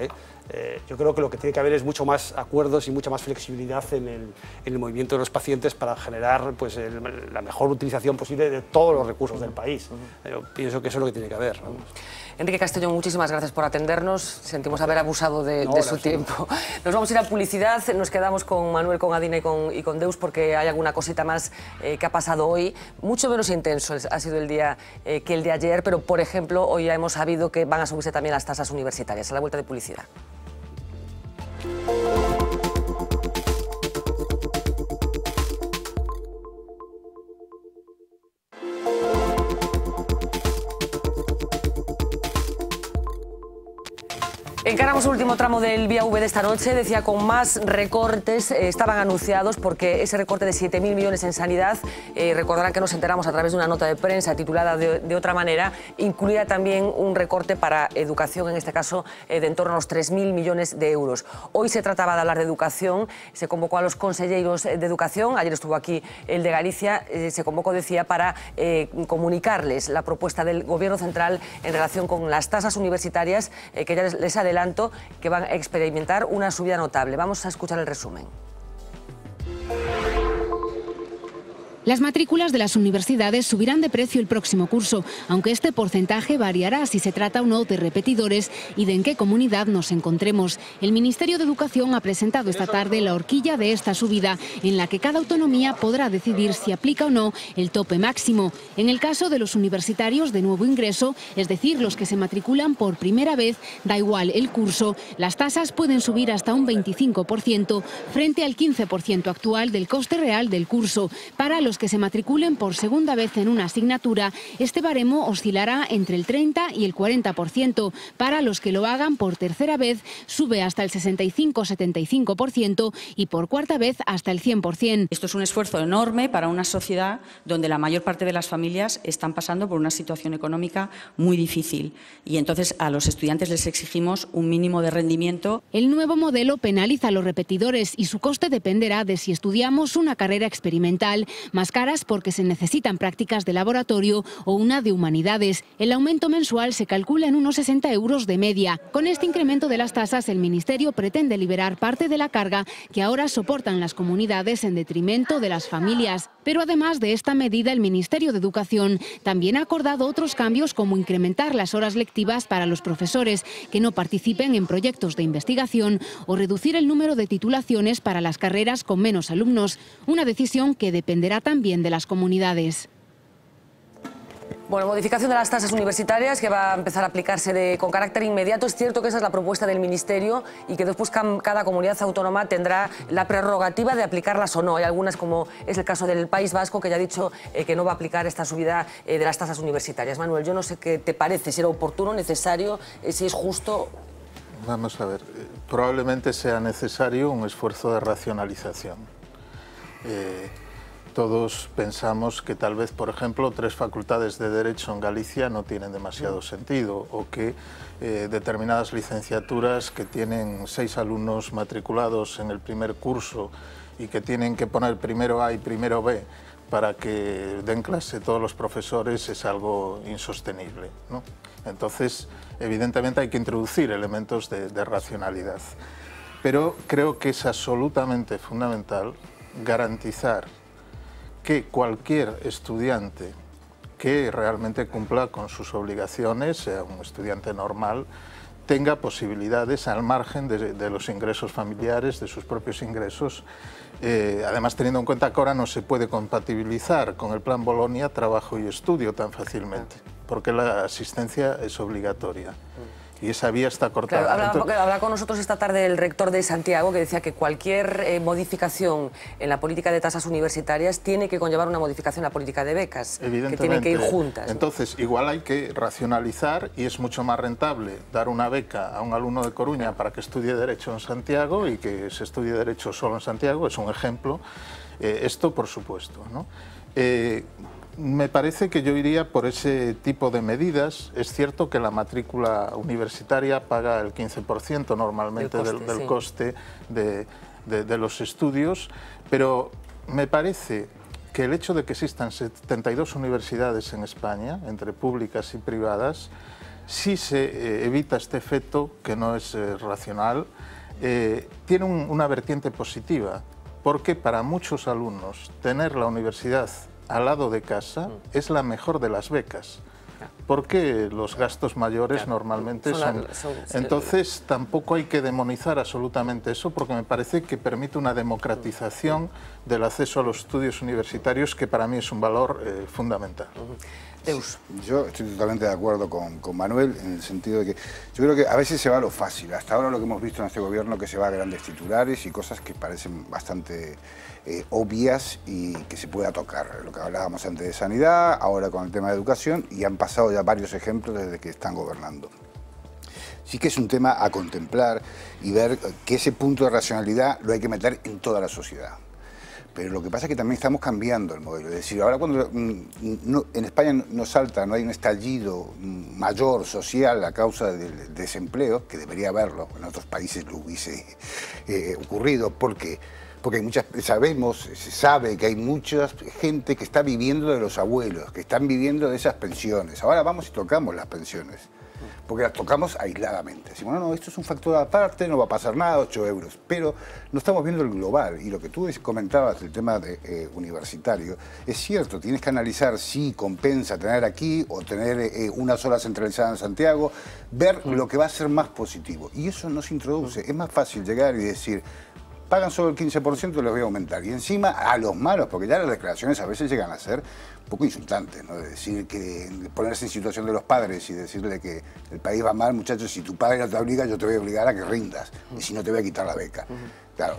yo creo que lo que tiene que haber es mucho más acuerdos y mucha más flexibilidad en el movimiento de los pacientes para generar pues, la mejor utilización posible de todos los recursos del país. Yo pienso que eso es lo que tiene que haber. Vamos. Enrique Castellón, muchísimas gracias por atendernos. Sentimos haber abusado de su tiempo. Nos vamos a ir a publicidad. Nos quedamos con Manuel, con Adina y con Deus, porque hay alguna cosita más que ha pasado hoy. Mucho menos intenso ha sido el día que el de ayer, pero, por ejemplo, hoy ya hemos sabido que van a subirse también las tasas universitarias. A la vuelta de publicidad. Encaramos el último tramo del Vía V de esta noche. Decía, con más recortes estaban anunciados, porque ese recorte de 7.000 millones en sanidad, recordarán que nos enteramos a través de una nota de prensa titulada de otra manera, incluía también un recorte para educación, en este caso de en torno a los 3.000 millones de euros. Hoy se trataba de hablar de educación, se convocó a los conselleiros de educación, ayer estuvo aquí el de Galicia, se convocó, decía, para comunicarles la propuesta del Gobierno central en relación con las tasas universitarias, que ya les adelanto que van a experimentar una subida notable. Vamos a escuchar el resumen. Las matrículas de las universidades subirán de precio el próximo curso, aunque este porcentaje variará si se trata o no de repetidores y de en qué comunidad nos encontremos. El Ministerio de Educación ha presentado esta tarde la horquilla de esta subida, en la que cada autonomía podrá decidir si aplica o no el tope máximo. En el caso de los universitarios de nuevo ingreso, es decir, los que se matriculan por primera vez, da igual el curso, las tasas pueden subir hasta un 25% frente al 15% actual del coste real del curso. Para los que se matriculen por segunda vez en una asignatura, este baremo oscilará entre el 30 y el 40%. Para los que lo hagan por tercera vez, sube hasta el 65-75% y por cuarta vez hasta el 100%. Esto es un esfuerzo enorme para una sociedad donde la mayor parte de las familias están pasando por una situación económica muy difícil, y entonces a los estudiantes les exigimos un mínimo de rendimiento. El nuevo modelo penaliza a los repetidores y su coste dependerá de si estudiamos una carrera experimental, más caras porque se necesitan prácticas de laboratorio, o una de humanidades. El aumento mensual se calcula en unos 60 euros de media. Con este incremento de las tasas, el Ministerio pretende liberar parte de la carga que ahora soportan las comunidades en detrimento de las familias. Pero además de esta medida, el Ministerio de Educación también ha acordado otros cambios, como incrementar las horas lectivas para los profesores que no participen en proyectos de investigación, o reducir el número de titulaciones para las carreras con menos alumnos, una decisión que dependerá también de las comunidades. Bueno, modificación de las tasas universitarias que va a empezar a aplicarse con carácter inmediato. Es cierto que esa es la propuesta del Ministerio y que después cada comunidad autónoma tendrá la prerrogativa de aplicarlas o no. Hay algunas, como es el caso del País Vasco, que ya ha dicho que no va a aplicar esta subida de las tasas universitarias. Manuel, yo no sé qué te parece, si era oportuno, necesario, si es justo. Vamos a ver, probablemente sea necesario un esfuerzo de racionalización. Todos pensamos que tal vez, por ejemplo, 3 facultades de Derecho en Galicia no tienen demasiado sentido, o que determinadas licenciaturas que tienen 6 alumnos matriculados en el primer curso y que tienen que poner primero A y primero B para que den clase todos los profesores es algo insostenible, ¿no? Entonces, evidentemente hay que introducir elementos de racionalidad. Pero creo que es absolutamente fundamental garantizar que cualquier estudiante que realmente cumpla con sus obligaciones, sea un estudiante normal, tenga posibilidades al margen de los ingresos familiares, de sus propios ingresos. Además, teniendo en cuenta que ahora no se puede compatibilizar con el Plan Bolonia trabajo y estudio tan fácilmente, porque la asistencia es obligatoria. Y esa vía está cortada. Claro, hablaba con nosotros esta tarde el rector de Santiago, que decía que cualquier modificación en la política de tasas universitarias tiene que conllevar una modificación en la política de becas, que tienen que ir juntas, ¿no? Entonces, igual hay que racionalizar, y es mucho más rentable dar una beca a un alumno de Coruña para que estudie Derecho en Santiago y que se estudie Derecho solo en Santiago, es un ejemplo. Esto, por supuesto, ¿no? Me parece que yo iría por ese tipo de medidas. Es cierto que la matrícula universitaria paga el 15% normalmente del coste de los estudios, pero me parece que el hecho de que existan 72 universidades en España, entre públicas y privadas, si se evita este efecto, que no es racional, tiene una vertiente positiva, porque para muchos alumnos tener la universidad al lado de casa es la mejor de las becas, porque los gastos mayores normalmente son... Entonces tampoco hay que demonizar absolutamente eso, porque me parece que permite una democratización del acceso a los estudios universitarios, que para mí es un valor fundamental. Deus. Yo estoy totalmente de acuerdo con Manuel, en el sentido de que yo creo que a veces se va a lo fácil. Hasta ahora lo que hemos visto en este gobierno, que se va a grandes titulares y cosas que parecen bastante obvias y que se pueda tocar. Lo que hablábamos antes de sanidad, ahora con el tema de educación, y han pasado ya varios ejemplos desde que están gobernando. Sí que es un tema a contemplar y ver que ese punto de racionalidad lo hay que meter en toda la sociedad. Pero lo que pasa es que también estamos cambiando el modelo. Es decir, ahora cuando en España no hay un estallido mayor social a causa del desempleo, que debería haberlo, en otros países lo hubiese ocurrido. ¿Por qué? Porque se sabe que hay mucha gente que está viviendo de los abuelos, que están viviendo de esas pensiones. Ahora vamos y tocamos las pensiones, porque las tocamos aisladamente. Decimos, no, esto es un factor aparte, no va a pasar nada, 8 euros. Pero no estamos viendo el global. Y lo que tú comentabas del tema universitario, es cierto, tienes que analizar si compensa tener aquí o tener una sola centralizada en Santiago, ver lo que va a ser más positivo. Y eso no se introduce. Es más fácil llegar y decir, pagan solo el 15%, les voy a aumentar. Y encima a los malos, porque ya las declaraciones a veces llegan a ser un poco insultantes, ¿no? De decir que ponerse en situación de los padres y decirle que el país va mal, muchachos, si tu padre no te obliga, yo te voy a obligar a que rindas. Y si no, te voy a quitar la beca. Claro,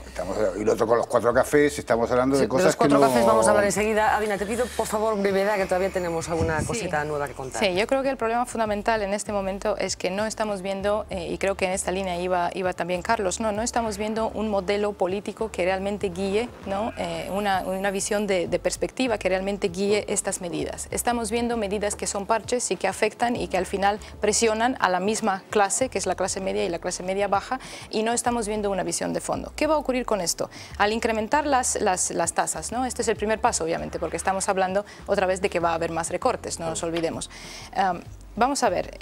y lo otro con los 4 cafés, estamos hablando de cosas que no... De los 4 cafés vamos a hablar enseguida. Adina, te pido, por favor, brevedad, que todavía tenemos alguna cosita nueva que contar. Sí, yo creo que el problema fundamental en este momento es que no estamos viendo, y creo que en esta línea iba también Carlos, no estamos viendo un modelo político que realmente guíe, ¿no? Una visión de perspectiva que realmente guíe estas medidas. Estamos viendo medidas que son parches y que afectan y que al final presionan a la misma clase, que es la clase media y la clase media baja, y no estamos viendo una visión de fondo. ¿Qué va a ocurrir con esto? Al incrementar las tasas, ¿no? Este es el primer paso, obviamente, porque estamos hablando otra vez de que va a haber más recortes, no nos olvidemos. Vamos a ver,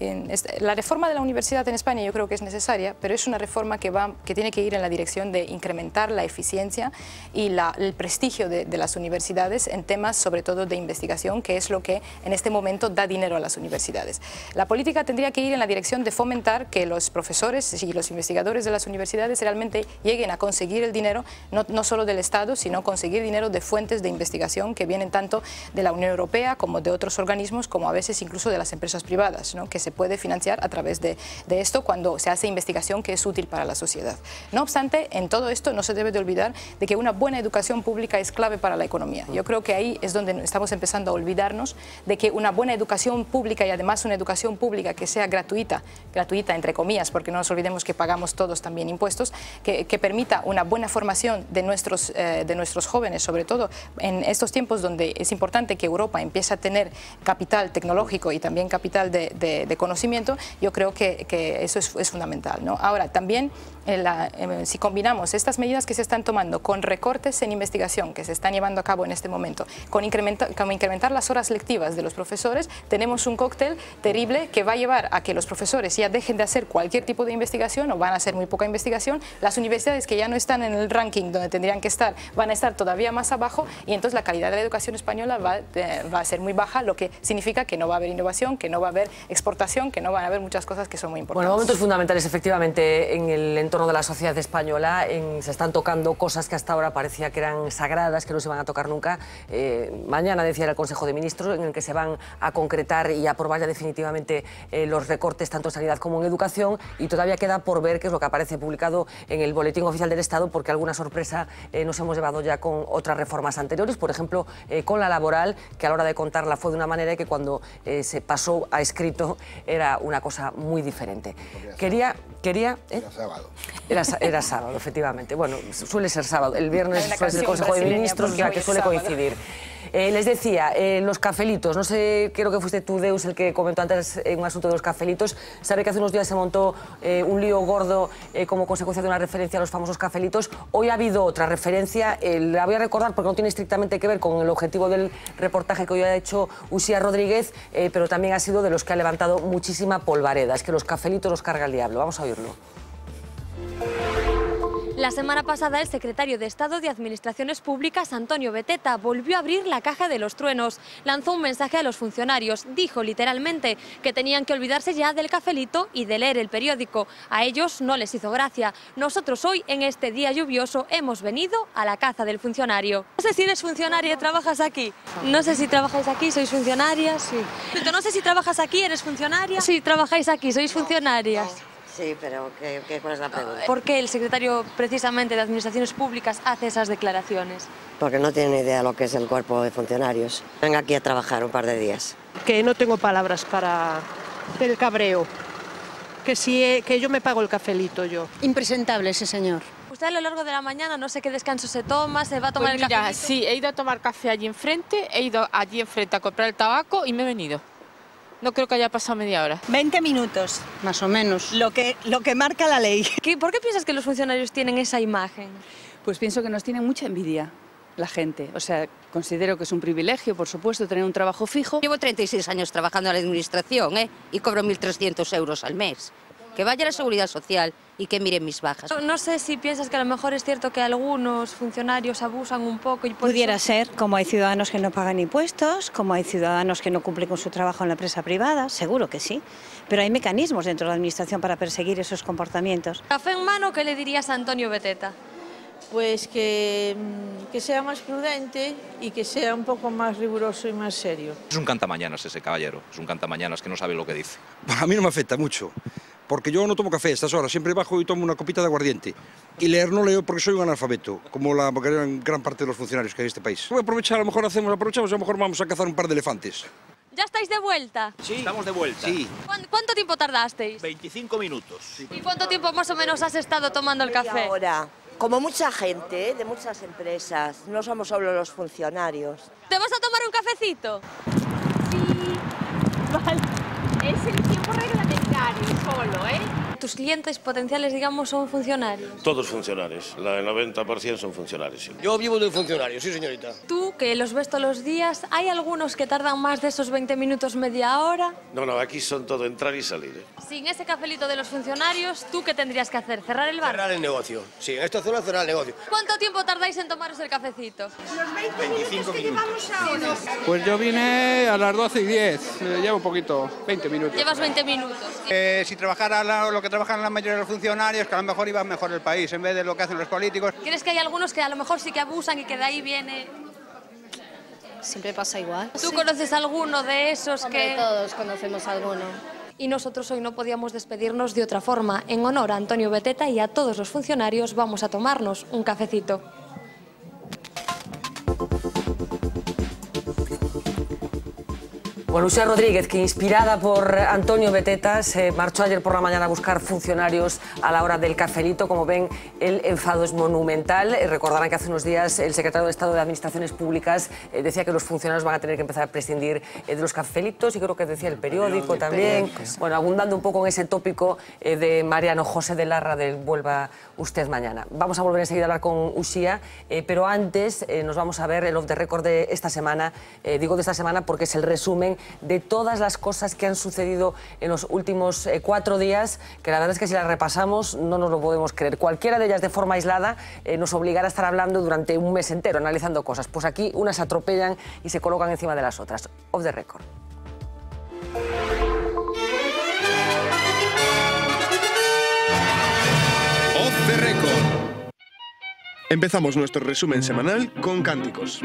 la reforma de la universidad en España yo creo que es necesaria, pero es una reforma que tiene que ir en la dirección de incrementar la eficiencia y el prestigio de las universidades en temas sobre todo de investigación, que es lo que en este momento da dinero a las universidades. La política tendría que ir en la dirección de fomentar que los profesores y los investigadores de las universidades realmente lleguen a conseguir el dinero, no solo del Estado, sino conseguir dinero de fuentes de investigación que vienen tanto de la Unión Europea como de otros organismos, como a veces incluso de las empresas privadas, ¿no? Que se puede financiar a través de esto cuando se hace investigación que es útil para la sociedad. No obstante, en todo esto no se debe de olvidar de que una buena educación pública es clave para la economía. Yo creo que ahí es donde estamos empezando a olvidarnos de que una buena educación pública y además una educación pública que sea gratuita entre comillas, porque no nos olvidemos que pagamos todos también impuestos, que permita una buena formación de nuestros jóvenes, sobre todo en estos tiempos donde es importante que Europa empiece a tener capital tecnológico y también capital de conocimiento. Yo creo que eso es fundamental, ¿no? Ahora, también si combinamos estas medidas que se están tomando con recortes en investigación que se están llevando a cabo en este momento, con incrementar las horas lectivas de los profesores, tenemos un cóctel terrible que va a llevar a que los profesores ya dejen de hacer cualquier tipo de investigación o van a hacer muy poca investigación. Las universidades que ya no están en el ranking donde tendrían que estar van a estar todavía más abajo y entonces la calidad de la educación española va a ser muy baja, lo que significa que no va a haber innovación, que no va a haber exportación, que no van a haber muchas cosas que son muy importantes. Bueno, momentos fundamentales efectivamente en el entorno de la sociedad española. Se están tocando cosas que hasta ahora parecía que eran sagradas, que no se van a tocar nunca. Mañana decía el Consejo de Ministros en el que se van a concretar y aprobar ya definitivamente los recortes tanto en sanidad como en educación, y todavía queda por ver qué es lo que aparece publicado en el Boletín Oficial del Estado, porque alguna sorpresa nos hemos llevado ya con otras reformas anteriores, por ejemplo con la laboral, que a la hora de contarla fue de una manera que cuando se pasó a escrito era una cosa muy diferente. Era sábado. Era sábado, efectivamente. Bueno, suele ser sábado. El viernes suele ser el Consejo de Ministros, o sea que suele coincidir. Les decía, los cafelitos, no sé, creo que fuiste tú, Deus, el que comentó antes un asunto de los cafelitos. Sabe que hace unos días se montó un lío gordo como consecuencia de una referencia a los famosos cafelitos. Hoy ha habido otra referencia, la voy a recordar porque no tiene estrictamente que ver con el objetivo del reportaje que hoy ha hecho Uxía Rodríguez, pero también ha sido de los que ha levantado muchísima polvareda. Es que los cafelitos los carga el diablo. Vamos a oírlo. La semana pasada, el secretario de Estado de Administraciones Públicas, Antonio Beteta, volvió a abrir la caja de los truenos. Lanzó un mensaje a los funcionarios. Dijo literalmente que tenían que olvidarse ya del cafelito y de leer el periódico. A ellos no les hizo gracia. Nosotros hoy, en este día lluvioso, hemos venido a la caza del funcionario. No sé si eres funcionaria y trabajas aquí. No sé si trabajáis aquí, sois funcionarias. Sí. No sé si trabajas aquí, eres funcionaria. Sí, trabajáis aquí, sois funcionarias. Sí, pero ¿cuál es la pregunta? ¿Por qué el secretario precisamente de Administraciones Públicas hace esas declaraciones? Porque no tiene ni idea de lo que es el cuerpo de funcionarios. Venga aquí a trabajar un par de días. Que no tengo palabras para el cabreo que yo me pago el cafelito yo. Impresentable ese señor. Usted a lo largo de la mañana no sé qué descanso se toma, se va a tomar el café. Sí, he ido a tomar café allí enfrente, he ido allí enfrente a comprar el tabaco y me he venido. No creo que haya pasado media hora. 20 minutos. Más o menos. Lo que marca la ley. ¿Por qué piensas que los funcionarios tienen esa imagen? Pues pienso que nos tienen mucha envidia la gente. O sea, considero que es un privilegio, por supuesto, tener un trabajo fijo. Llevo 36 años trabajando en la administración, y cobro 1.300 euros al mes. Que vaya a la Seguridad Social y que miren mis bajas. No sé si piensas que a lo mejor es cierto que algunos funcionarios abusan un poco y por Pudiera eso... ser, como hay ciudadanos que no pagan impuestos, como hay ciudadanos que no cumplen con su trabajo en la empresa privada, seguro que sí. Pero hay mecanismos dentro de la administración para perseguir esos comportamientos. Café en mano, ¿qué le dirías a Antonio Beteta? Pues que sea más prudente y que sea un poco más riguroso y más serio. Es un cantamañanas ese caballero, es un cantamañanas que no sabe lo que dice. A mí no me afecta mucho, porque yo no tomo café a estas horas, siempre bajo y tomo una copita de aguardiente. Y leer no leo porque soy un analfabeto, como la gran parte de los funcionarios que hay en este país. Voy a aprovechar, a lo mejor aprovechamos, a lo mejor vamos a cazar un par de elefantes. ¿Ya estáis de vuelta? Sí, estamos de vuelta. Sí. ¿Cuánto tiempo tardasteis? 25 minutos. ¿Y cuánto tiempo más o menos has estado tomando el café? Ahora, como mucha gente de muchas empresas, no somos solo los funcionarios. ¿Te vas a tomar un cafecito? Sí, vale. Es el tiempo reglamentario solo, ¿Tus clientes potenciales, digamos, son funcionarios? Todos funcionarios, el 90% son funcionarios. Sí. Yo vivo de funcionarios, sí señorita. Tú, que los ves todos los días, ¿hay algunos que tardan más de esos 20 minutos, media hora? No, aquí son todo entrar y salir. Sin ese cafelito de los funcionarios, ¿tú qué tendrías que hacer? ¿Cerrar el bar? Cerrar el negocio, sí, en esta zona cerrar el negocio. ¿Cuánto tiempo tardáis en tomaros el cafecito? Los 25 que llevamos ahora. Pues yo vine a las 12:10, llevo un poquito, 20 minutos. Llevas 20 minutos. Si trabajara lo que trabajan la mayoría de los funcionarios, que a lo mejor iba mejor el país, en vez de lo que hacen los políticos. ¿Crees que hay algunos que a lo mejor sí que abusan y que de ahí viene...? Siempre pasa igual. ¿Tú conoces alguno de esos que...? Todos conocemos alguno. Y nosotros hoy no podíamos despedirnos de otra forma. En honor a Antonio Beteta y a todos los funcionarios vamos a tomarnos un cafecito. Bueno, Uxía Rodríguez, que inspirada por Antonio Beteta, se marchó ayer por la mañana a buscar funcionarios a la hora del cafelito. Como ven, el enfado es monumental. Recordarán que hace unos días el secretario de Estado de Administraciones Públicas decía que los funcionarios van a tener que empezar a prescindir de los cafelitos, y creo que decía el periódico también. Bueno, abundando un poco en ese tópico de Mariano José de Larra del Vuelva usted mañana. Vamos a volver enseguida a hablar con Uxía, pero antes nos vamos a ver el off the record de esta semana. Digo de esta semana porque es el resumen de todas las cosas que han sucedido en los últimos 4 días, que la verdad es que si las repasamos no nos lo podemos creer. Cualquiera de ellas de forma aislada nos obligará a estar hablando durante un mes entero, analizando cosas. Pues aquí unas se atropellan y se colocan encima de las otras. Off the record. Off the record. Empezamos nuestro resumen semanal con cánticos.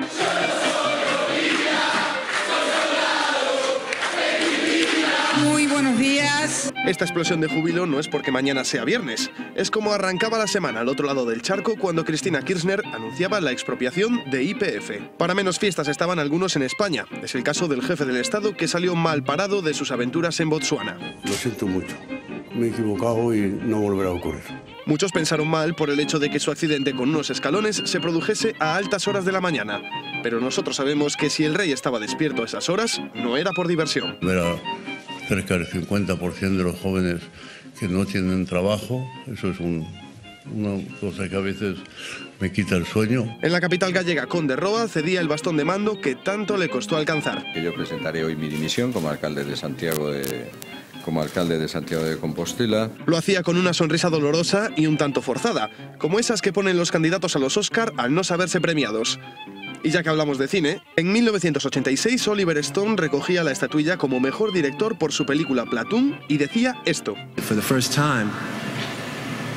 Muy buenos días. Esta explosión de júbilo no es porque mañana sea viernes. Es como arrancaba la semana al otro lado del charco cuando Cristina Kirchner anunciaba la expropiación de YPF. Para menos fiestas estaban algunos en España. Es el caso del jefe del Estado que salió mal parado de sus aventuras en Botsuana. Lo siento mucho. Me he equivocado y no volverá a ocurrir. Muchos pensaron mal por el hecho de que su accidente con unos escalones se produjese a altas horas de la mañana. Pero nosotros sabemos que si el rey estaba despierto a esas horas, no era por diversión. Verá, cerca del 50% de los jóvenes que no tienen trabajo, eso es una cosa que a veces me quita el sueño. En la capital gallega, Conde Roa cedía el bastón de mando que tanto le costó alcanzar. Yo presentaré hoy mi dimisión como alcalde de Santiago de Compostela. Lo hacía con una sonrisa dolorosa y un tanto forzada, como esas que ponen los candidatos a los Oscar al no saberse premiados. Y ya que hablamos de cine, en 1986 Oliver Stone recogía la estatuilla como mejor director por su película Platoon y decía esto. For the first time,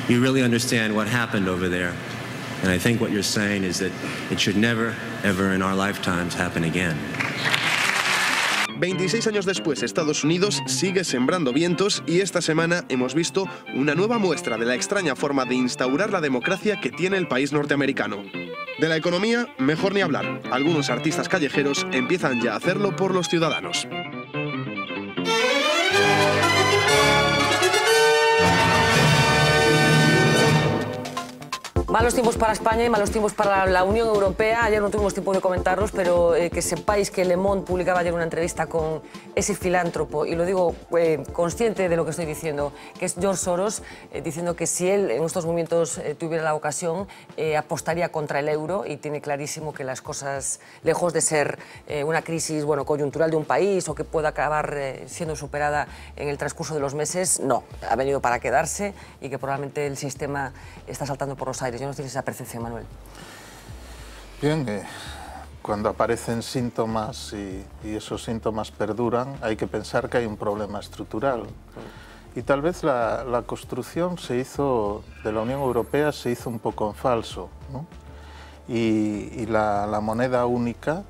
you really understand what happened over there. And I think what you're saying is that it should never, ever in our lifetimes happen again. 26 años después, Estados Unidos sigue sembrando vientos y esta semana hemos visto una nueva muestra de la extraña forma de instaurar la democracia que tiene el país norteamericano. De la economía, mejor ni hablar. Algunos artistas callejeros empiezan ya a hacerlo por los ciudadanos. Malos tiempos para España y malos tiempos para la Unión Europea. Ayer no tuvimos tiempo de comentarlos, pero que sepáis que Le Monde publicaba ayer una entrevista con ese filántropo, y lo digo consciente de lo que estoy diciendo, que es George Soros, diciendo que si él en estos momentos tuviera la ocasión, apostaría contra el euro, y tiene clarísimo que las cosas, lejos de ser una crisis coyuntural de un país o que pueda acabar siendo superada en el transcurso de los meses, no, ha venido para quedarse y que probablemente el sistema está saltando por los aires. Yo no sé si esa percepción, Manuel. Bien, cuando aparecen síntomas y esos síntomas perduran, hay que pensar que hay un problema estructural. Y tal vez la construcción de la Unión Europea se hizo un poco en falso, ¿no? Y la moneda única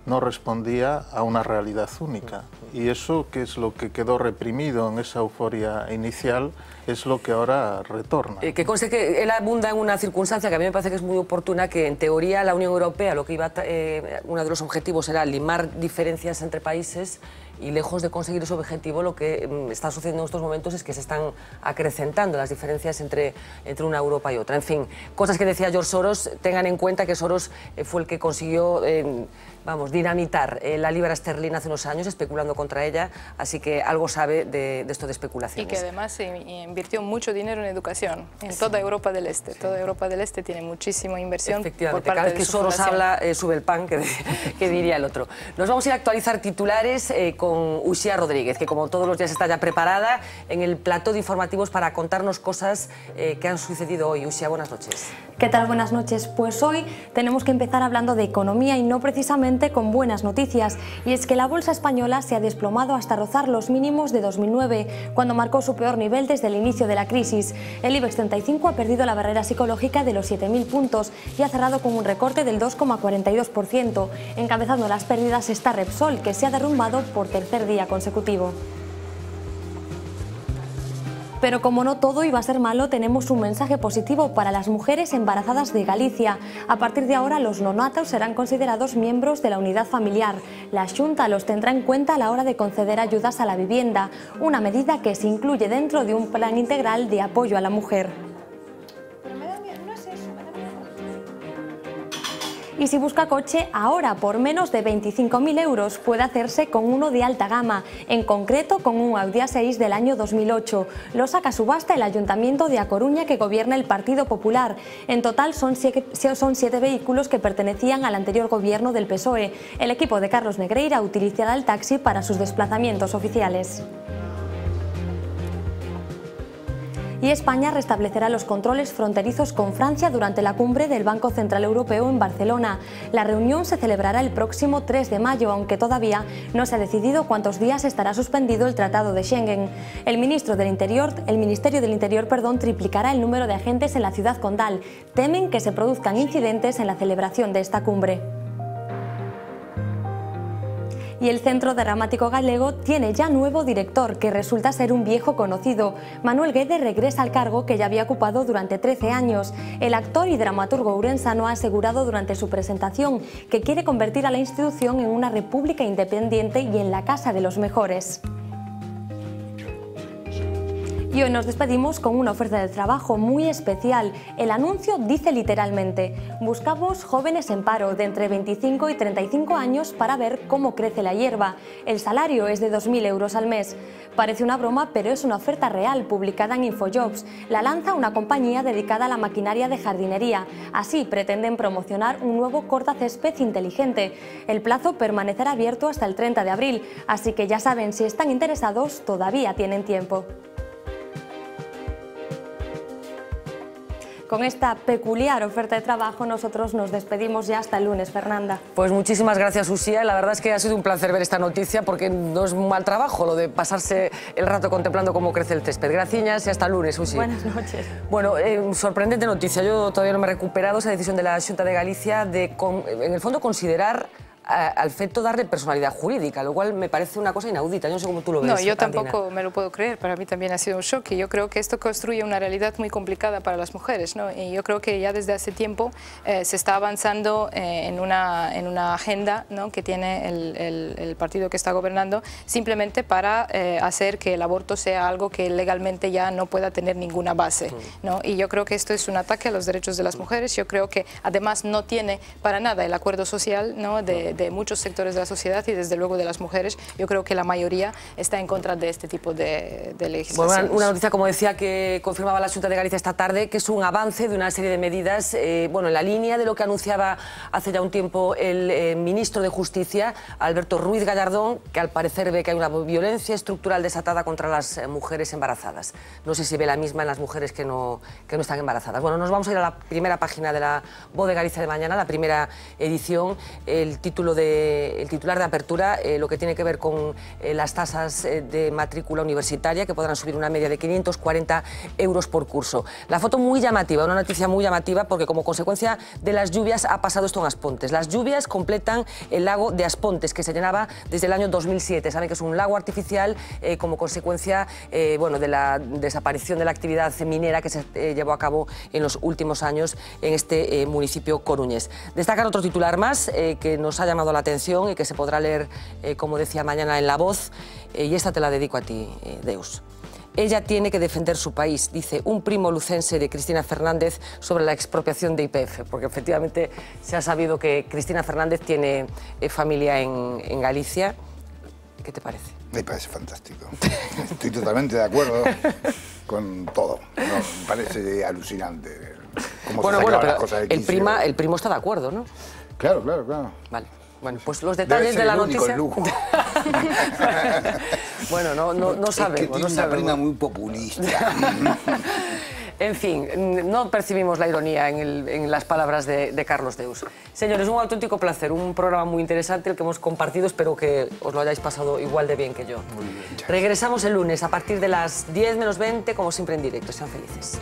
no respondía a una realidad única. Y eso, que es lo que quedó reprimido en esa euforia inicial, es lo que ahora retorna. Que conste que él abunda en una circunstancia que a mí me parece que es muy oportuna, que en teoría la Unión Europea, uno de los objetivos era limar diferencias entre países, y lejos de conseguir ese objetivo, lo que está sucediendo en estos momentos es que se están acrecentando las diferencias entre una Europa y otra. En fin, cosas que decía George Soros. Tengan en cuenta que Soros fue el que consiguió dinamitar la libra esterlina hace unos años, especulando contra ella, así que algo sabe de esto de especulaciones. Y que además invirtió mucho dinero en educación en toda Europa del Este. Sí. Toda Europa del Este tiene muchísima inversión. Efectivamente, cada vez que Soros habla, sube el pan, que diría el otro. Nos vamos a ir a actualizar titulares con Uxía Rodríguez, que como todos los días está ya preparada en el plató de informativos para contarnos cosas que han sucedido hoy. Uxía, buenas noches. ¿Qué tal? Buenas noches. Pues hoy tenemos que empezar hablando de economía, y no precisamente con buenas noticias. Y es que la bolsa española se ha desplomado hasta rozar los mínimos de 2009, cuando marcó su peor nivel desde el inicio de la crisis. El IBEX 35 ha perdido la barrera psicológica de los 7.000 puntos y ha cerrado con un recorte del 2,42%. Encabezando las pérdidas está Repsol, que se ha derrumbado por tercer día consecutivo. Pero como no todo iba a ser malo, tenemos un mensaje positivo para las mujeres embarazadas de Galicia. A partir de ahora, los nonatos serán considerados miembros de la unidad familiar. La Xunta los tendrá en cuenta a la hora de conceder ayudas a la vivienda, una medida que se incluye dentro de un plan integral de apoyo a la mujer. Y si busca coche, ahora por menos de 25.000 euros puede hacerse con uno de alta gama, en concreto con un Audi A6 del año 2008. Lo saca a subasta el Ayuntamiento de A Coruña, que gobierna el Partido Popular. En total son 7 vehículos que pertenecían al anterior gobierno del PSOE. El equipo de Carlos Negreira utilizará el taxi para sus desplazamientos oficiales. Y España restablecerá los controles fronterizos con Francia durante la cumbre del Banco Central Europeo en Barcelona. La reunión se celebrará el próximo 3 de mayo, aunque todavía no se ha decidido cuántos días estará suspendido el Tratado de Schengen. El Ministerio del Interior, triplicará el número de agentes en la ciudad condal. Temen que se produzcan incidentes en la celebración de esta cumbre. Y el Centro Dramático Galego tiene ya nuevo director, que resulta ser un viejo conocido. Manuel Guede regresa al cargo que ya había ocupado durante 13 años. El actor y dramaturgo ourensano ha asegurado durante su presentación que quiere convertir a la institución en una república independiente y en la casa de los mejores. Y hoy nos despedimos con una oferta de trabajo muy especial. El anuncio dice literalmente: buscamos jóvenes en paro de entre 25 y 35 años para ver cómo crece la hierba. El salario es de 2.000 euros al mes. Parece una broma, pero es una oferta real publicada en Infojobs. La lanza una compañía dedicada a la maquinaria de jardinería. Así pretenden promocionar un nuevo cortacésped inteligente. El plazo permanecerá abierto hasta el 30 de abril, así que ya saben, si están interesados, todavía tienen tiempo. Con esta peculiar oferta de trabajo nosotros nos despedimos ya hasta el lunes, Fernanda. Pues muchísimas gracias, Uxía. La verdad es que ha sido un placer ver esta noticia, porque no es un mal trabajo lo de pasarse el rato contemplando cómo crece el césped. Gracias y hasta el lunes, Uxía. Buenas noches. Bueno, sorprendente noticia. Yo todavía no me he recuperado esa decisión de la Xunta de Galicia de, en el fondo, considerar al feto darle personalidad jurídica, lo cual me parece una cosa inaudita. Yo no sé cómo tú lo ves. No, yo Andina. tampoco me lo puedo creer. Para mí también ha sido un shock y yo creo que esto construye una realidad muy complicada para las mujeres, ¿no? Y yo creo que ya desde hace tiempo se está avanzando en una agenda, ¿no?, que tiene el partido que está gobernando, simplemente para hacer que el aborto sea algo que legalmente ya no pueda tener ninguna base, ¿no? Y yo creo que esto es un ataque a los derechos de las mujeres. Yo creo que además no tiene para nada el acuerdo social, ¿no?, de muchos sectores de la sociedad y desde luego de las mujeres. Yo creo que la mayoría está en contra de este tipo de legislación. Bueno, una noticia, como decía, que confirmaba la Xunta de Galicia esta tarde, que es un avance de una serie de medidas, bueno, en la línea de lo que anunciaba hace ya un tiempo el ministro de Justicia, Alberto Ruiz Gallardón, que al parecer ve que hay una violencia estructural desatada contra las mujeres embarazadas. No sé si ve la misma en las mujeres que no están embarazadas. Bueno, nos vamos a ir a la primera página de la Voz de Galicia de mañana, la primera edición, el titular de apertura, lo que tiene que ver con las tasas de matrícula universitaria, que podrán subir una media de 540 euros por curso. La foto muy llamativa, una noticia muy llamativa, porque como consecuencia de las lluvias ha pasado esto en Aspontes. Las lluvias completan el lago de Aspontes, que se llenaba desde el año 2007. Saben que es un lago artificial como consecuencia bueno, de la desaparición de la actividad minera que se llevó a cabo en los últimos años en este municipio coruñés. Destacar otro titular más que nos ha llamado la atención y que se podrá leer, como decía, mañana en La Voz, y esta te la dedico a ti, Deus. Ella tiene que defender su país, dice un primo lucense de Cristina Fernández sobre la expropiación de YPF, porque efectivamente se ha sabido que Cristina Fernández tiene familia en Galicia. ¿Qué te parece? Me parece fantástico. Estoy totalmente de acuerdo con todo. No, me parece alucinante cómo bueno, se bueno, sacan pero las cosas de el primo está de acuerdo, ¿no? Claro, claro, claro. Vale. Bueno, pues los detalles de la noticia... Bueno, no sabemos. Es que tiene una prima muy populista. En fin, no percibimos la ironía en las palabras de Carlos Deus. Señores, un auténtico placer, un programa muy interesante el que hemos compartido, espero que os lo hayáis pasado igual de bien que yo. Muy bien, regresamos el lunes a partir de las 10 menos 20, como siempre en directo. Sean felices.